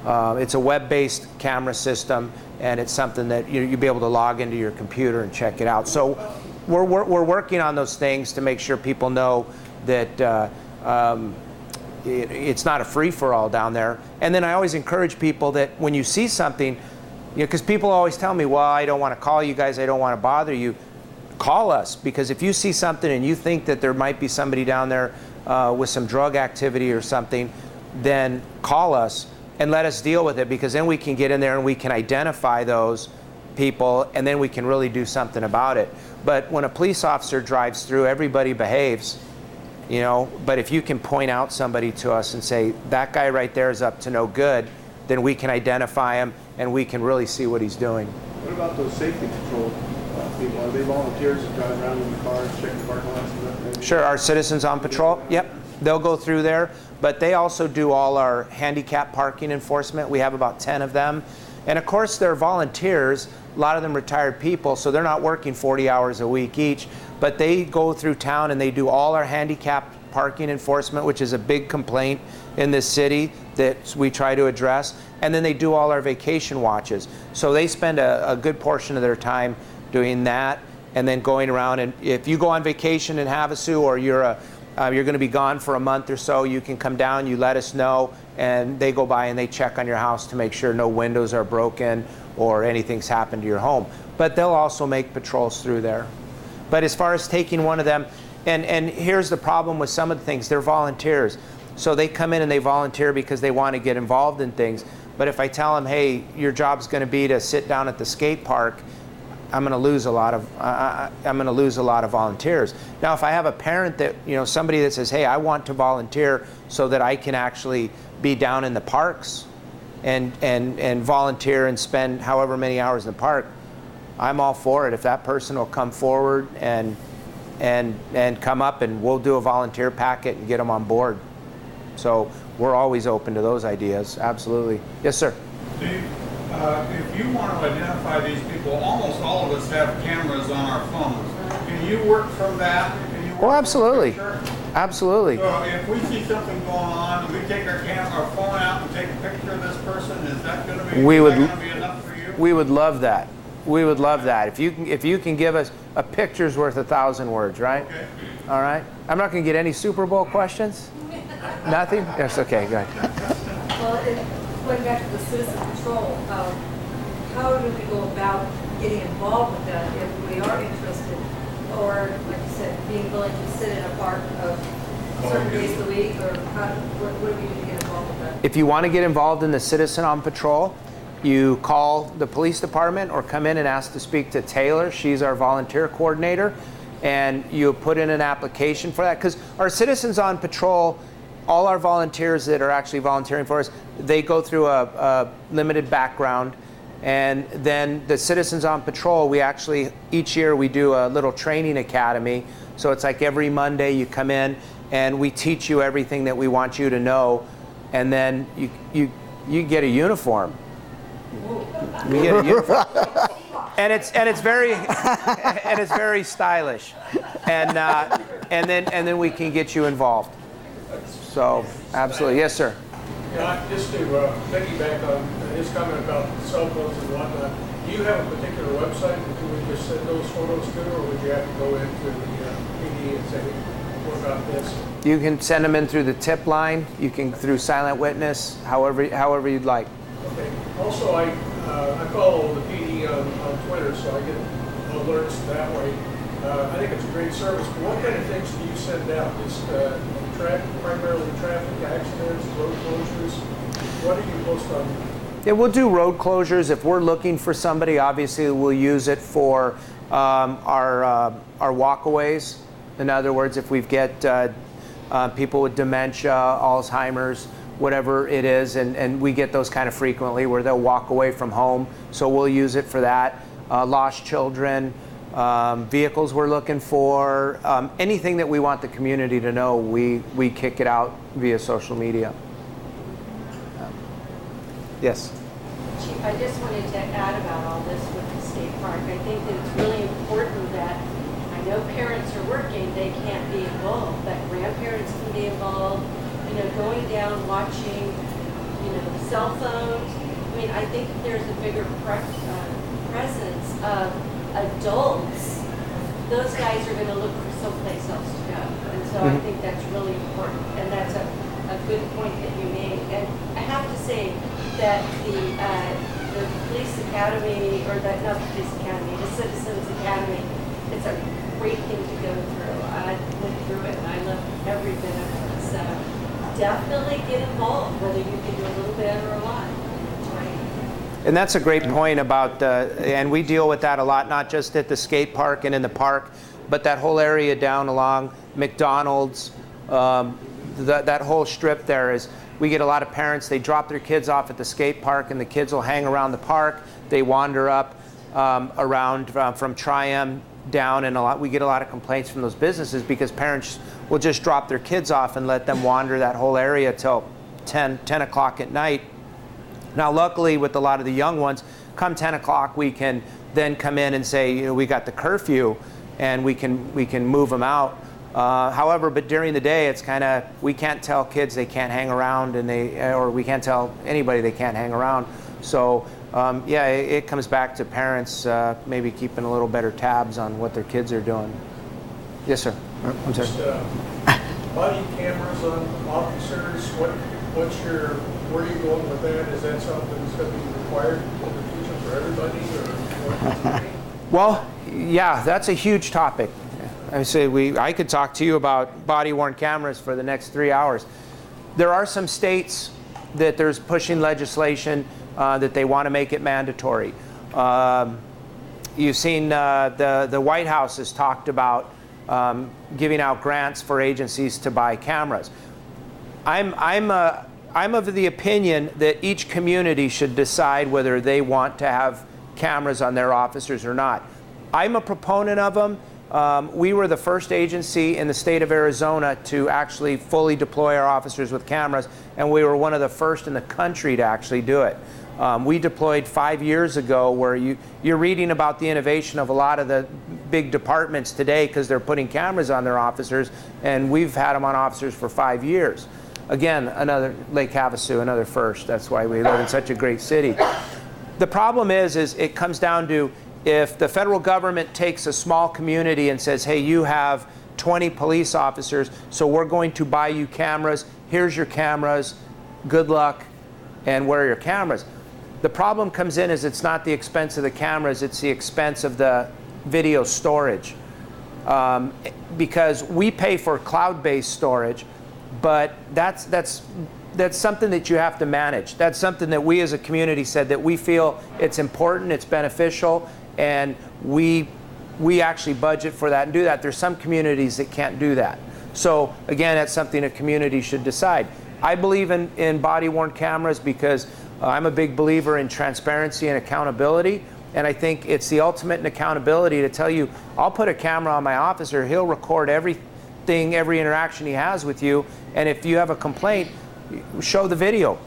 web-based camera system, and it's something that you'll be able to log into your computer and check it out. So we're working on those things to make sure people know that it's not a free-for-all down there. And then I always encourage people that when you see something, because people always tell me, well, I don't want to call you guys, I don't want to bother you. Call us, because if you see something and you think that there might be somebody down there with some drug activity or something, then call us and let us deal with it, because then we can get in there and we can identify those people, and then we can really do something about it. But when a police officer drives through, everybody behaves, but if you can point out somebody to us and say, that guy right there is up to no good, then we can identify him and we can really see what he's doing. What about those safety patrol people? Are they volunteers that drive around in the cars, checking parking lots and stuff? Sure, our citizens on patrol, yep, they'll go through there, but they also do all our handicap parking enforcement. We have about 10 of them. And of course, they're volunteers, a lot of them retired people, so they're not working 40 hours a week each, but they go through town and they do all our handicap parking enforcement, which is a big complaint in this city that we try to address. And then they do all our vacation watches. So they spend a good portion of their time doing that, and then going around. And if you go on vacation in Havasu, or you're going to be gone for a month or so, you can come down, you let us know, and they go by and they check on your house to make sure no windows are broken or anything's happened to your home. But they'll also make patrols through there. But as far as taking one of them, and here's the problem with some of the things, they're volunteers. So they come in and they volunteer because they want to get involved in things. But if I tell them, hey, your job's going to be to sit down at the skate park, I'm going to lose a lot of volunteers. Now, if I have a parent that, somebody that says, hey, I want to volunteer so that I can actually be down in the parks and volunteer and spend however many hours in the park, I'm all for it. If that person will come forward and come up, and we'll do a volunteer packet and get them on board. So we're always open to those ideas. Absolutely. Yes, sir. Steve, if you want to identify these people, almost all of us have cameras on our phones. Can you work from that? Oh, absolutely. Absolutely. So if we see something going on, and we take our phone out and take a picture of this person, is that going to be, enough for you? We would love that. We would love that. If you can give us a picture's worth 1,000 words, right? Okay. All right. I'm not going to get any Super Bowl questions. Nothing? Yes. Okay. Good. Well, going back to the citizen patrol, how do we go about getting involved with that if we are interested, or like you said, being willing to sit in a park of certain days of the week, or what do we do to get involved with that? If you want to get involved in the Citizen on Patrol, you call the police department or come in and ask to speak to Taylor. She's our volunteer coordinator, and you put in an application for that, because our Citizens on Patrol, all our volunteers that are actually volunteering for us, they go through a limited background. And then the Citizens on Patrol, we actually, each year we do a little training academy. So it's like every Monday you come in and we teach you everything that we want you to know. And then you get a uniform. You get a uniform. And it's very stylish. And then we can get you involved. So, absolutely. Yes, sir. Yeah, just to piggyback on his comment about cell phones and whatnot, do you have a particular website that you would just send those photos to, or would you have to go into the PD and say, what about this? You can send them in through the tip line. You can through Silent Witness, however you'd like. Okay. Also, I follow the PD on Twitter, so I get alerts that way. I think it's a great service, but what kind of things do you send out? Just primarily traffic accidents, road closures? What do you post on? Yeah, we'll do road closures. If we're looking for somebody, obviously we'll use it for our walkaways. In other words, if we get people with dementia, Alzheimer's, whatever it is, and we get those kind of frequently where they'll walk away from home, so we'll use it for that. Lost children, vehicles we're looking for, anything that we want the community to know, we kick it out via social media. Yes? Chief, I just wanted to add about all this with the skate park. I think that it's really important that, I know parents are working, they can't be involved, but grandparents can be involved, you know, going down, watching, you know, cell phones. I mean, I think there's a bigger presence of adults. Those guys are going to look for someplace else to go. And so I think that's really important. And that's a good point that you made. And I have to say that the police academy, or that, not the police academy, the Citizens Academy, it's a great thing to go through. I went through it and I loved every bit of it. So definitely get involved, whether you can do a little bit or a lot. And that's a great point about, and we deal with that a lot, not just at the skate park and in the park, but that whole area down along McDonald's, that whole strip there is, we get a lot of parents, they drop their kids off at the skate park and the kids will hang around the park. They wander up around from Tri-M down, and we get a lot of complaints from those businesses because parents will just drop their kids off and let them wander that whole area till 10 o'clock at night. Now, luckily, with a lot of the young ones, come 10 o'clock, we can then come in and say, you know, we got the curfew, and we can move them out. However, but during the day, it's kind of, we can't tell kids they can't hang around, and or we can't tell anybody they can't hang around. So, yeah, it comes back to parents maybe keeping a little better tabs on what their kids are doing. Yes, sir. I'm sorry. Just, body cameras on officers. Where are you going with that? Is that something that's going to be required in the future for everybody, or? Well, yeah, that's a huge topic. I could talk to you about body-worn cameras for the next 3 hours. There are some states that there's pushing legislation that they want to make it mandatory. You've seen the White House has talked about giving out grants for agencies to buy cameras. I'm of the opinion that each community should decide whether they want to have cameras on their officers or not. I'm a proponent of them. We were the first agency in the state of Arizona to actually fully deploy our officers with cameras, and we were one of the first in the country to actually do it. We deployed 5 years ago, where you're reading about the innovation of a lot of the big departments today because they're putting cameras on their officers, and we've had them on officers for 5 years. Again, another Lake Havasu, another first. That's why we live in such a great city. The problem is it comes down to, if the federal government takes a small community and says, hey, you have 20 police officers, so we're going to buy you cameras. Here's your cameras. Good luck, and where are your cameras? The problem comes in is it's not the expense of the cameras, it's the expense of the video storage. Because we pay for cloud-based storage, but that's something that you have to manage. That's something that we as a community said that we feel it's important, it's beneficial, and we actually budget for that and do that. There's some communities that can't do that. So again, that's something a community should decide. I believe in body-worn cameras because I'm a big believer in transparency and accountability, and I think it's the ultimate in accountability to tell you, I'll put a camera on my officer, he'll record everything, every interaction he has with you, and if you have a complaint, show the video.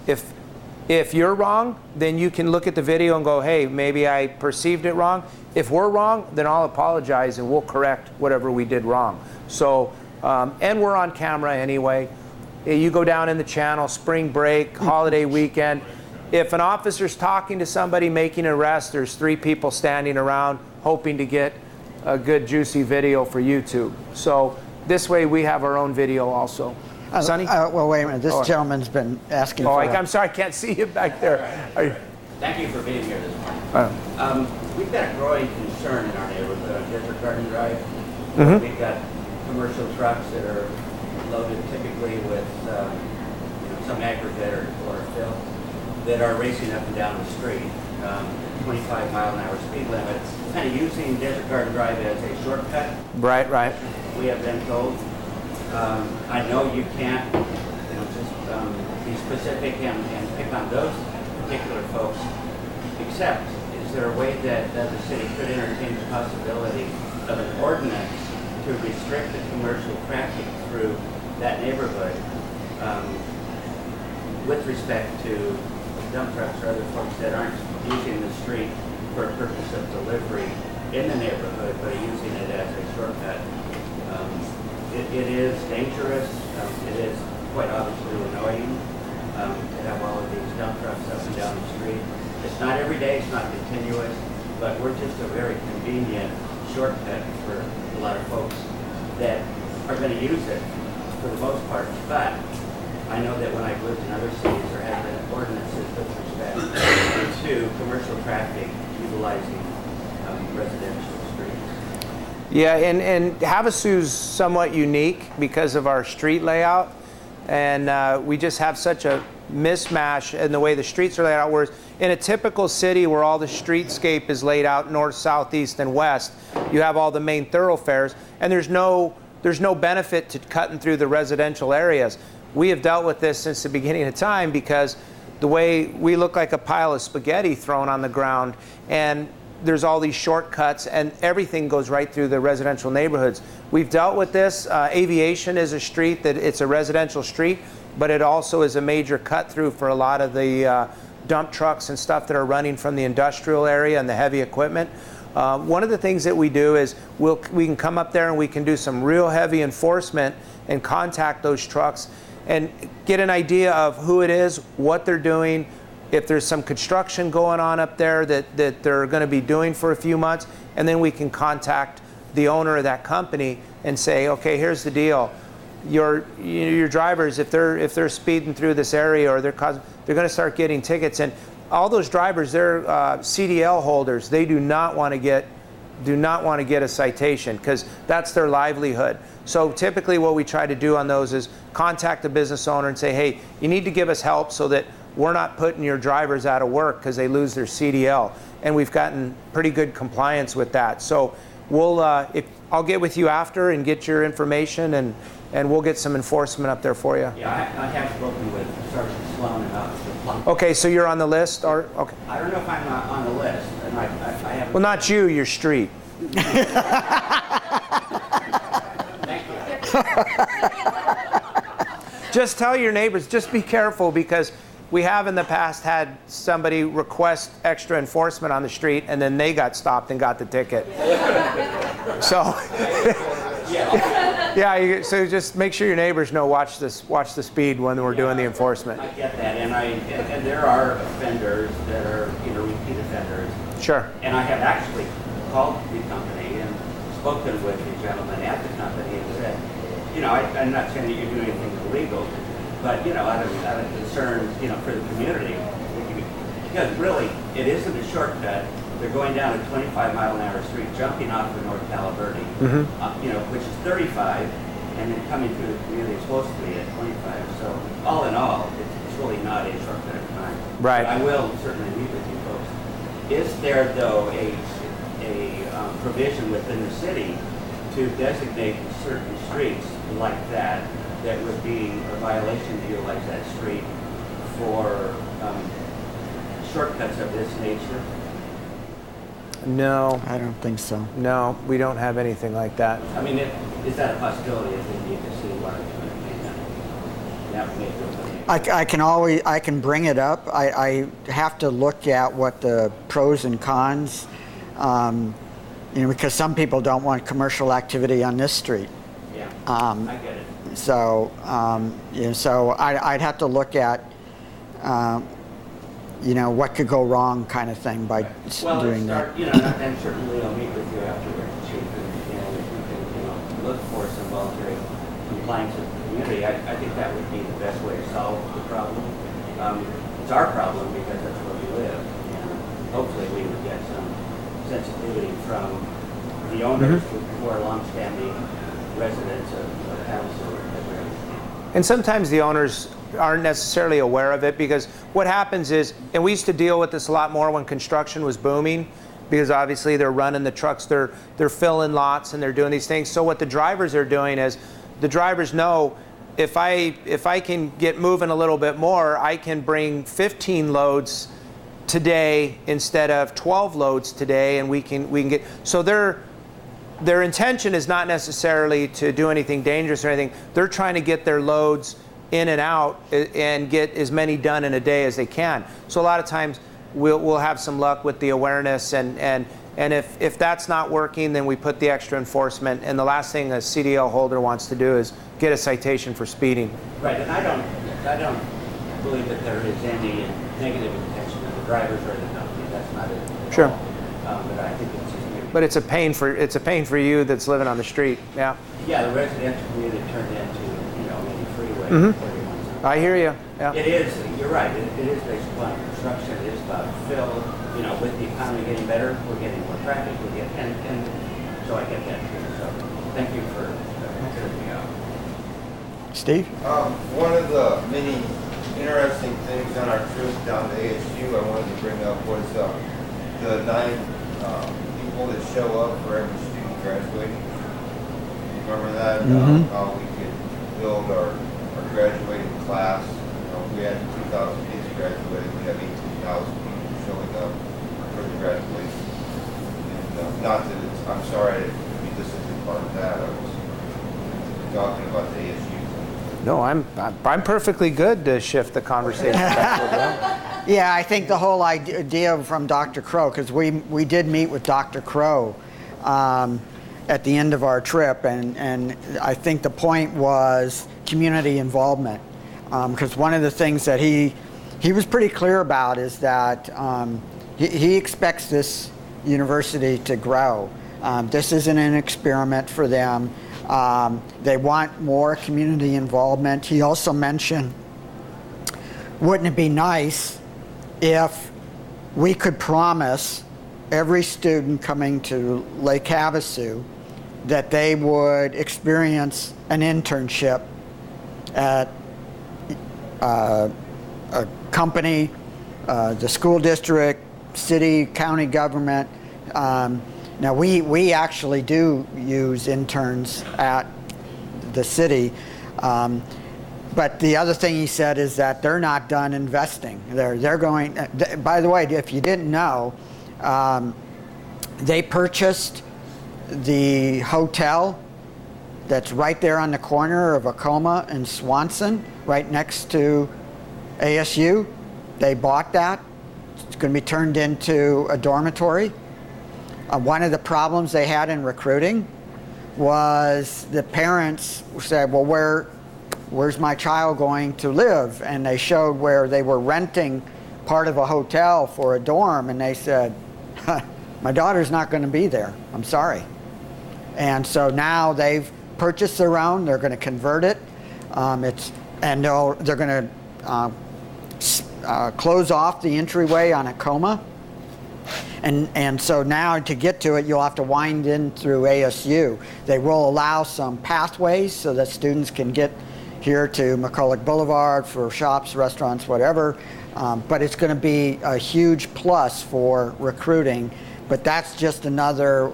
If you're wrong, then you can look at the video and go, hey, maybe I perceived it wrong. If we're wrong, then I'll apologize and we'll correct whatever we did wrong. So, and we're on camera anyway. You go down in the channel, spring break, holiday weekend. If an officer's talking to somebody making an arrest, there's 3 people standing around hoping to get a good juicy video for YouTube. So this way we have our own video also. Sonny? Well, wait a minute. This gentleman's been asking for I'm sorry, I can't see you back there. Thank you for being here this morning. We've got a growing concern in our neighborhood on Desert Garden Drive. Mhm. We've got commercial trucks that are loaded typically with some aggregate or fill that are racing up and down the street, 25-mile-an-hour speed limit, kind of using Desert Garden Drive as a shortcut. Right, right. We have been told. I know you can't, just be specific and pick on those particular folks, except is there a way that the city could entertain the possibility of an ordinance to restrict the commercial traffic through that neighborhood with respect to dump trucks or other folks that aren't using the street for a purpose of delivery in the neighborhood, but are using it as a shortcut. It is dangerous. It is quite obviously annoying to have all of these dump trucks up and down the street. It's not every day, it's not continuous, but we're just a very convenient shortcut for a lot of folks that are going to use it for the most part. But I know that when I've lived in other cities, there have been ordinances with respect to commercial traffic utilizing residential streets. Yeah, and Havasu's somewhat unique because of our street layout, and we just have such a mismatch in the way the streets are laid out. Whereas in a typical city where all the streetscape is laid out north, south, east, and west, you have all the main thoroughfares, and there's no benefit to cutting through the residential areas. We have dealt with this since the beginning of time because the way we look like a pile of spaghetti thrown on the ground, and there's all these shortcuts and everything goes right through the residential neighborhoods. We've dealt with this. Aviation is a street that it's a residential street, but it also is a major cut through for a lot of the dump trucks and stuff that are running from the industrial area and the heavy equipment. One of the things that we do is we can come up there and we can do some real heavy enforcement and contact those trucks and get an idea of who it is, what they're doing, if there's some construction going on up there that they're going to be doing for a few months, and then we can contact the owner of that company and say, okay, here's the deal. Your drivers, if they're speeding through this area or they're going to start getting tickets, and all those drivers, they're CDL holders. They do not want to get a citation because that's their livelihood. So typically what we try to do on those is contact the business owner and say, hey, you need to give us help so that we're not putting your drivers out of work because they lose their CDL. And we've gotten pretty good compliance with that. So I'll get with you after and get your information, and we'll get some enforcement up there for you. Yeah, I have spoken with Sergeant Sloan about the plumb. Okay, so you're on the list? Or okay. I don't know if I'm on the list, and I haven't. Well, not you, your street. Thank you. Just tell your neighbors, just be careful, because we have in the past had somebody request extra enforcement on the street and then they got stopped and got the ticket. So, yeah, so just make sure your neighbors know, watch the speed when we're doing the enforcement. I get that, and there are offenders that are repeat offenders. Sure. And I have actually called the company and spoken with the gentleman at the company and said, I'm not saying that you're doing anything illegal, but out of concern, for the community, because really it isn't a shortcut. They're going down a 25-mile-an-hour street, jumping off of North Palo Verde, which is 35, and then coming through the community is supposed to be at 25. So all in all, it's really not a shortcut of time. Right. But I will certainly meet with you folks. Is there though a provision within the city to designate certain streets like that would be a violation to utilize that street for shortcuts of this nature? No. I don't think so. No, we don't have anything like that. I mean, is that a possibility if we need to see what I can bring it up. I have to look at what the pros and cons, because some people don't want commercial activity on this street. Yeah, I get it. So, so I'd have to look at, what could go wrong, kind of thing, by doing that. And certainly I'll meet with you afterwards, Chief, and if we can, look for some voluntary compliance with the community. I think that would be the best way to solve the problem. It's our problem because that's where we live, and hopefully we would get some sensitivity from the owners who are longstanding residents of Havasu. And sometimes the owners aren't necessarily aware of it, because what happens is, and we used to deal with this a lot more when construction was booming, because obviously they're running the trucks, they're filling lots and they're doing these things. So what the drivers are doing is, the drivers know, if I can get moving a little bit more, I can bring 15 loads today instead of 12 loads today, and we can get, so their intention is not necessarily to do anything dangerous or anything. They're trying to get their loads in and out and get as many done in a day as they can. So a lot of times we'll have some luck with the awareness, and if that's not working, then we put the extra enforcement. And the last thing a CDL holder wants to do is get a citation for speeding. Right, and I don't believe that there is any negative intention of the drivers or the company. That's not it. Sure. But I think it's just maybe. But it's a pain for you that's living on the street. Yeah. Yeah, the residential community turned into, any freeway. Mm-hmm. I hear you. Yeah. It is. You're right. It is based upon construction. It is about fill. With the economy getting better, we're getting more traffic. And so I get that too. So thank you for hearing me out. Steve? One of the many interesting things on our trip down to ASU I wanted to bring up was the 9 people that show up for every student graduating. You remember that? How we could build our graduating class. We had 2,000 kids graduating. We have 18,000 people showing up for the graduation. And not that it's, I'm sorry, this isn't part of that. I was talking about the ASU. No, I'm perfectly good to shift the conversation back to that. Yeah, I think the whole idea from Dr. Crow, because we did meet with Dr. Crow at the end of our trip, and I think the point was community involvement. Because one of the things that he was pretty clear about is that he expects this university to grow. This isn't an experiment for them. They want more community involvement. He also mentioned, wouldn't it be nice if we could promise every student coming to Lake Havasu that they would experience an internship at a company, the school district, city, county government. Now we actually do use interns at the city, but the other thing he said is that they're not done investing. They're going. By the way, if you didn't know, they purchased the hotel that's right there on the corner of Acoma and Swanson, right next to ASU. They bought that. It's going to be turned into a dormitory. One of the problems they had in recruiting was the parents said, well, where's my child going to live? And they showed where they were renting part of a hotel for a dorm, and they said, my daughter's not going to be there. I'm sorry. And so now they've purchased their own. They're going to convert it. They're going to close off the entryway on Acoma. And so now to get to it, you'll have to wind in through ASU. They will allow some pathways so that students can get here to McCulloch Boulevard for shops, restaurants, whatever. But it's going to be a huge plus for recruiting. But that's just another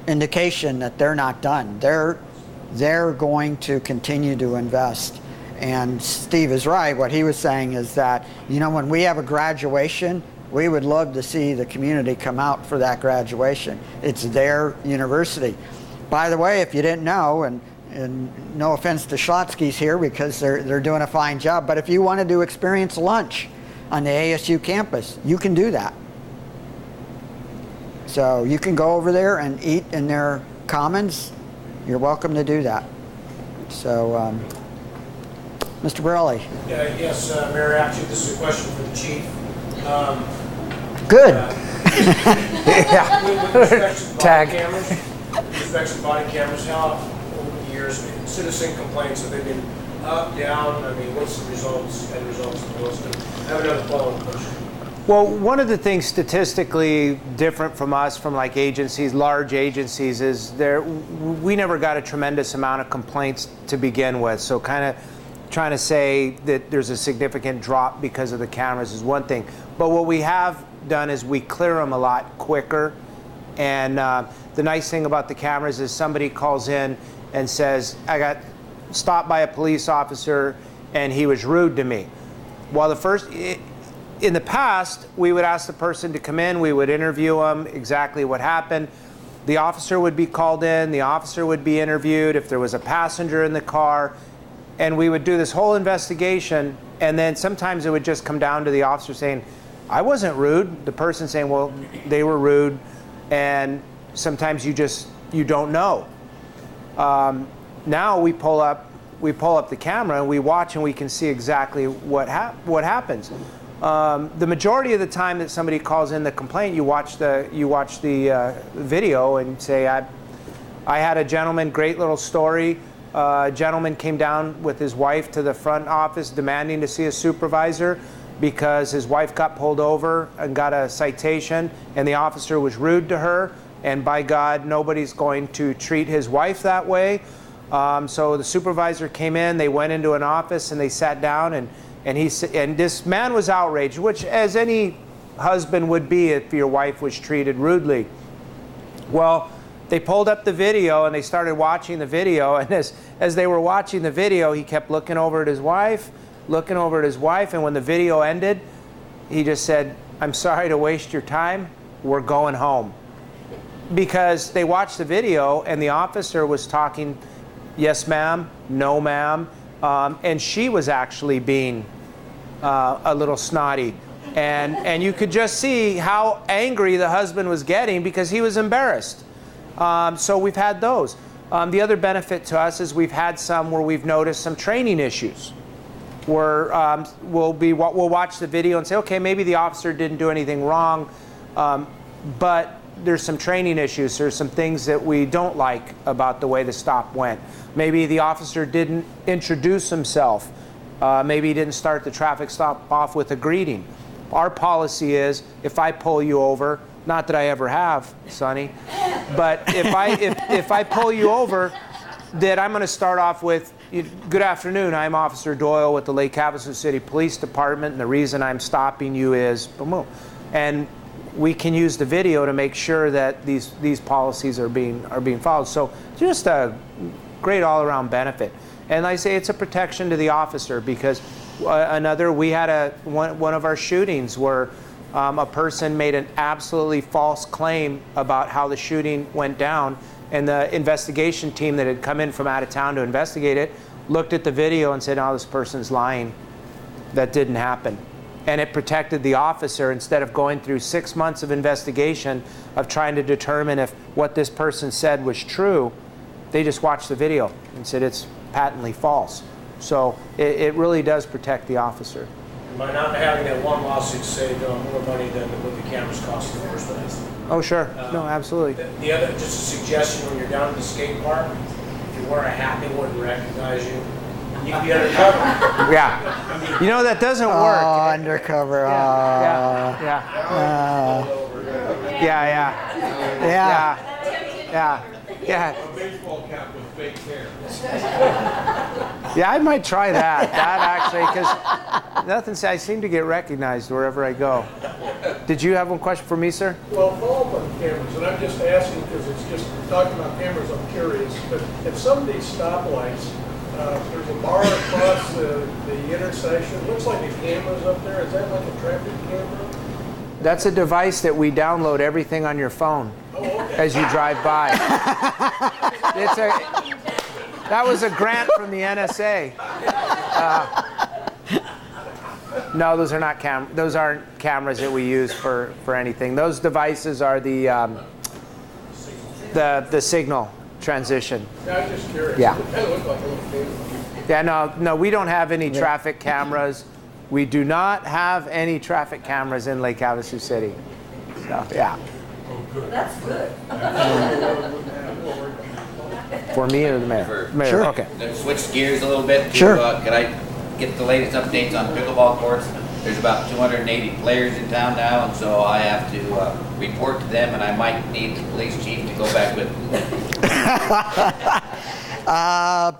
indication that they're not done. They're going to continue to invest. And Steve is right. What he was saying is that, when we have a graduation, we would love to see the community come out for that graduation. It's their university. By the way, if you didn't know, and no offense to Schlotsky's here because they're doing a fine job, but if you wanted to experience lunch on the ASU campus, you can do that. So you can go over there and eat in their commons. You're welcome to do that. So, Mr. Borelli. Yes, Mayor, actually, this is a question for the chief. Good. With respect to Tag. body cameras, how over the years, citizen complaints, have they been up, down? I mean, what's the results, end results of those? I have another follow-up question. Well, one of the things statistically different from us, from like agencies, large agencies, is we never got a tremendous amount of complaints to begin with. So kind of trying to say that there's a significant drop because of the cameras is one thing. But what we have done is we clear them a lot quicker. And the nice thing about the cameras is somebody calls in and says, I got stopped by a police officer and he was rude to me. Well, in the past, we would ask the person to come in, we would interview them, exactly what happened. The officer would be called in, the officer would be interviewed, if there was a passenger in the car, and we would do this whole investigation, and then sometimes it would just come down to the officer saying, I wasn't rude. The person saying, well, they were rude, and sometimes you don't know. Now we pull up the camera and we watch and we can see exactly what happens. The majority of the time that somebody calls in the complaint, you watch the video and say, I had a gentleman, great little story. A gentleman came down with his wife to the front office demanding to see a supervisor because his wife got pulled over and got a citation, and the officer was rude to her. And by God, nobody's going to treat his wife that way. So the supervisor came in, they went into an office and they sat down, and this man was outraged, which as any husband would be if your wife was treated rudely. Well, they pulled up the video and they started watching the video, and as they were watching the video, he kept looking over at his wife, and when the video ended, he just said, I'm sorry to waste your time, we're going home. Because they watched the video and the officer was talking, yes ma'am, no ma'am, and she was actually being a little snotty. And you could just see how angry the husband was getting because he was embarrassed. So we've had those. The other benefit to us is we've had some where we've noticed some training issues. Where we'll watch the video and say, okay, maybe the officer didn't do anything wrong, but there's some training issues. There's some things that we don't like about the way the stop went. Maybe the officer didn't introduce himself. Maybe he didn't start the traffic stop off with a greeting. Our policy is, if I pull you over, not that I ever have, Sonny, but if I pull you over, that I'm going to start off with, good afternoon, I'm Officer Doyle with the Lake Havasu City Police Department, and the reason I'm stopping you is, boom, boom. And we can use the video to make sure that these policies are being followed. So just a great all-around benefit. And I say it's a protection to the officer because we had one of our shootings where a person made an absolutely false claim about how the shooting went down, and the investigation team that had come in from out of town to investigate it looked at the video and said, oh, this person's lying. That didn't happen. And it protected the officer instead of going through 6 months of investigation of trying to determine if what this person said was true. They just watched the video and said it's patently false. So it really does protect the officer. By not having that one lawsuit saved more money than what the cameras cost in the first place. Oh, sure. No, absolutely. The other, just a suggestion, when you're down at the skate park, if you wear a hat, they wouldn't recognize you. You can be undercover. Yeah. You know, that doesn't work. Oh, undercover. Yeah. A baseball cap with fake hair. Yeah, I might try that. That actually, because I seem to get recognized wherever I go. Did you have one question for me, sir? Well, follow up on cameras, and I'm just asking because it's just talking about cameras. I'm curious, but at some of these stoplights, there's a bar across the intersection. Looks like a camera's up there. Is that like a traffic camera? That's a device that we download everything on your phone as you drive by. That was a grant from the NSA. No, those are not those aren't cameras that we use for anything. Those devices are the signal transition. Yeah, I'm just curious. Yeah. It kind of looked like a little camera. Yeah, no, we don't have any traffic cameras. We do not have any traffic cameras in Lake Havasu City. So, yeah. That's good. For me or the mayor? Mayor, Sure. okay. Let's switch gears a little bit. Sure. Could I get the latest updates on pickleball courts? There's about 280 players in town now, and so I have to report to them, and I might need the police chief to go back with me.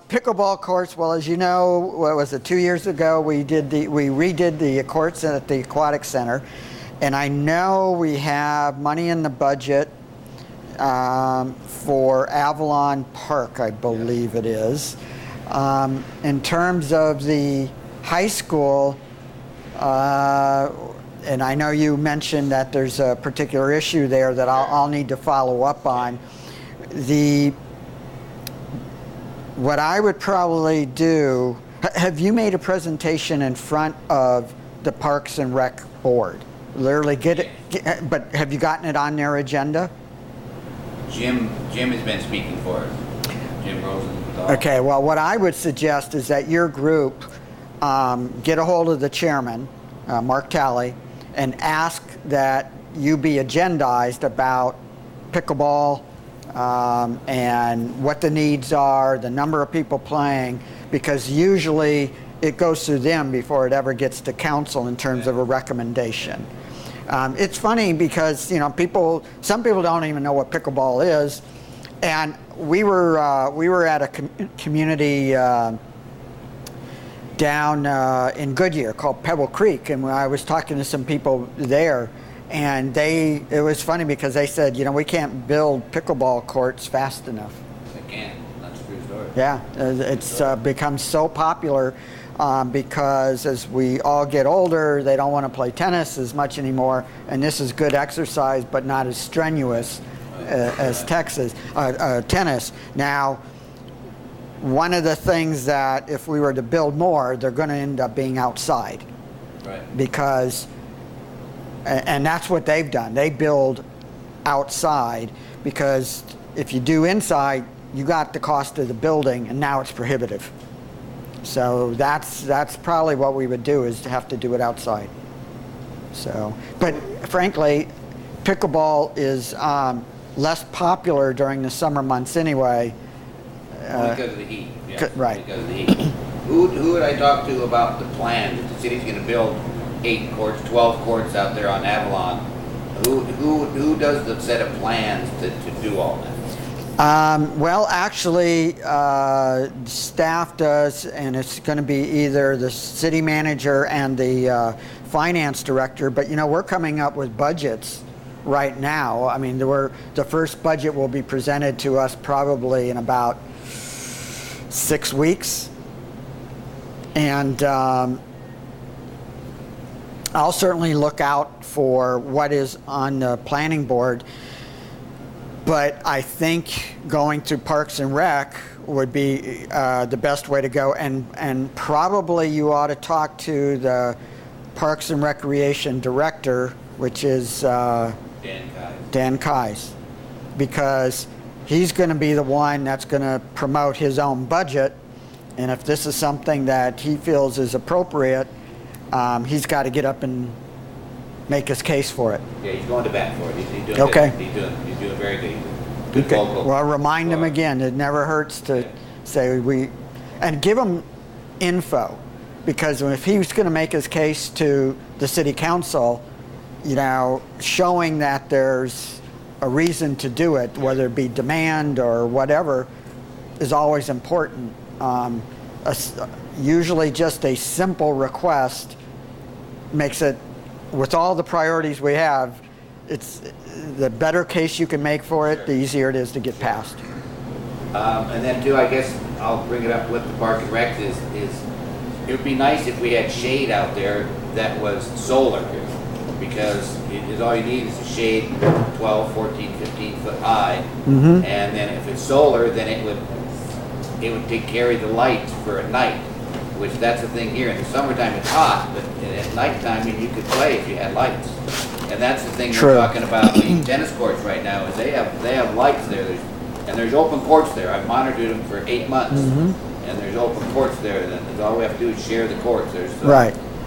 Pickleball courts, well, as you know, what was it, 2 years ago, we redid the courts at the Aquatic Center, and I know we have money in the budget for Avalon Park, I believe it is. In terms of the high school, and I know you mentioned that there's a particular issue there that I'll need to follow up on. What I would probably do, have you made a presentation in front of the Parks and Rec Board? Literally but have you gotten it on their agenda? Jim has been speaking for us. Jim Rosenthal. Okay, well, what I would suggest is that your group get a hold of the chairman, Mark Talley, and ask that you be agendized about pickleball and what the needs are, the number of people playing, because usually it goes through them before it ever gets to council in terms of a recommendation. It's funny because some people don't even know what pickleball is, and we were at a community down in Goodyear called Pebble Creek, and I was talking to some people there, and it was funny because they said, we can't build pickleball courts fast enough. They can't. That's a true story. Yeah, it's become so popular because as we all get older, they don't want to play tennis as much anymore, and this is good exercise, but not as strenuous as tennis. Now, one of the things that if we were to build more, they're going to end up being outside. Right. Because, and that's what they've done. They build outside because if you do inside, you got the cost of the building, and now it's prohibitive. So that's probably what we would do, is to have to do it outside. So, but frankly, pickleball is less popular during the summer months anyway. Only because of the heat. Yeah, right. Because of the heat. Who would I talk to about the plan that the city's going to build 8 courts, 12 courts out there on Avalon? Who does the set of plans to do all that? Well, actually, staff does, and it's going to be either the city manager and the finance director. But we're coming up with budgets right now. I mean, the first budget will be presented to us probably in about 6 weeks, and I'll certainly look out for what is on the planning board. But I think going to Parks and Rec would be the best way to go, and probably you ought to talk to the Parks and Recreation director, which is Dan Kais, because he's going to be the one that's going to promote his own budget, and if this is something that he feels is appropriate, he's got to get up and make his case for it. Yeah, he's going to bat for it. He's doing okay. Good. He's doing very good. Good okay. vocal. Well, remind him again. It never hurts to say and give him info, because if he was going to make his case to the city council, showing that there's a reason to do it, whether it be demand or whatever, is always important. Usually just a simple request makes it, with all the priorities we have, it's the better case you can make for it, the easier it is to get passed. And then too, I guess I'll bring it up with the Park and Rec is it would be nice if we had shade out there that was solar, because all you need is a shade 12, 14, 15 foot high, and then if it's solar, then it would carry the lights for at night, which that's the thing here. In the summertime it's hot, but at nighttime you could play if you had lights. And that's the thing we're talking about the tennis courts right now, is they have lights there. There's open courts there. I've monitored them for 8 months, and there's open courts there. And all we have to do is share the courts. There's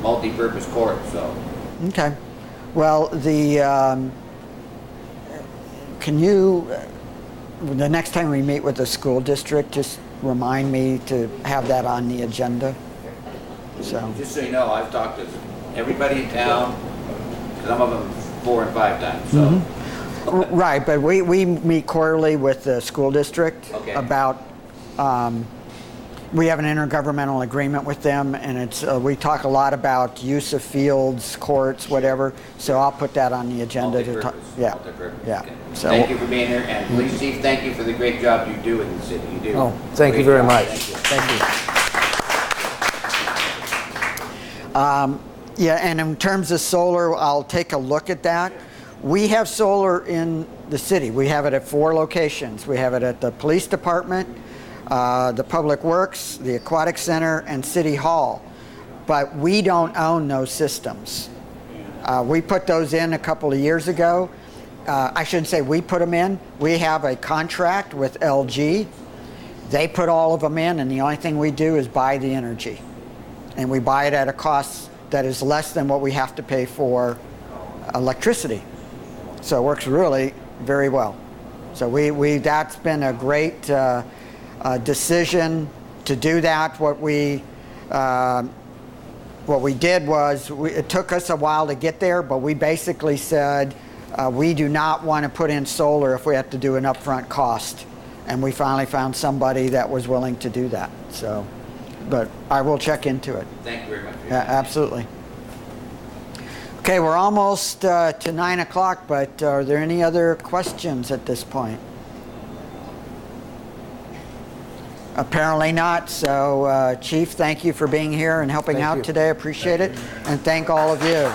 multi-purpose courts. So. Okay. Well, can you, the next time we meet with the school district, just remind me to have that on the agenda? So. Just so you know, I've talked to everybody in town, some of them 4 and 5 times, so. Right, but we meet quarterly with the school district Okay. about, we have an intergovernmental agreement with them, and it's, we talk a lot about use of fields, courts, whatever, so I'll put that on the agenda to talk. Multi-purpose, Yeah, multi-purpose, yeah. okay. So- Thank you for being here, and police chief, thank you for the great job you do in the city, you do. Oh, thank you Great very job. much. Thank you. Thank you. Yeah, and in terms of solar, I'll take a look at that. We have solar in the city. We have it at 4 locations. We have it at the police department, the Public Works, the Aquatic Center, and City Hall. But we don't own those systems. We put those in a couple of years ago. I shouldn't say we put them in. We have a contract with LG. They put all of them in, and the only thing we do is buy the energy. And we buy it at a cost that is less than what we have to pay for electricity. So it works really very well. So that's been a great decision to do that. What we did was, it took us a while to get there, but we basically said we do not want to put in solar if we have to do an upfront cost. And we finally found somebody that was willing to do that. So, but I will check into it. Thank you very much. Yeah, absolutely. Okay, we're almost to 9 o'clock, but are there any other questions at this point? Apparently not. So, Chief, thank you for being here and helping out today. Appreciate it. And thank all of you.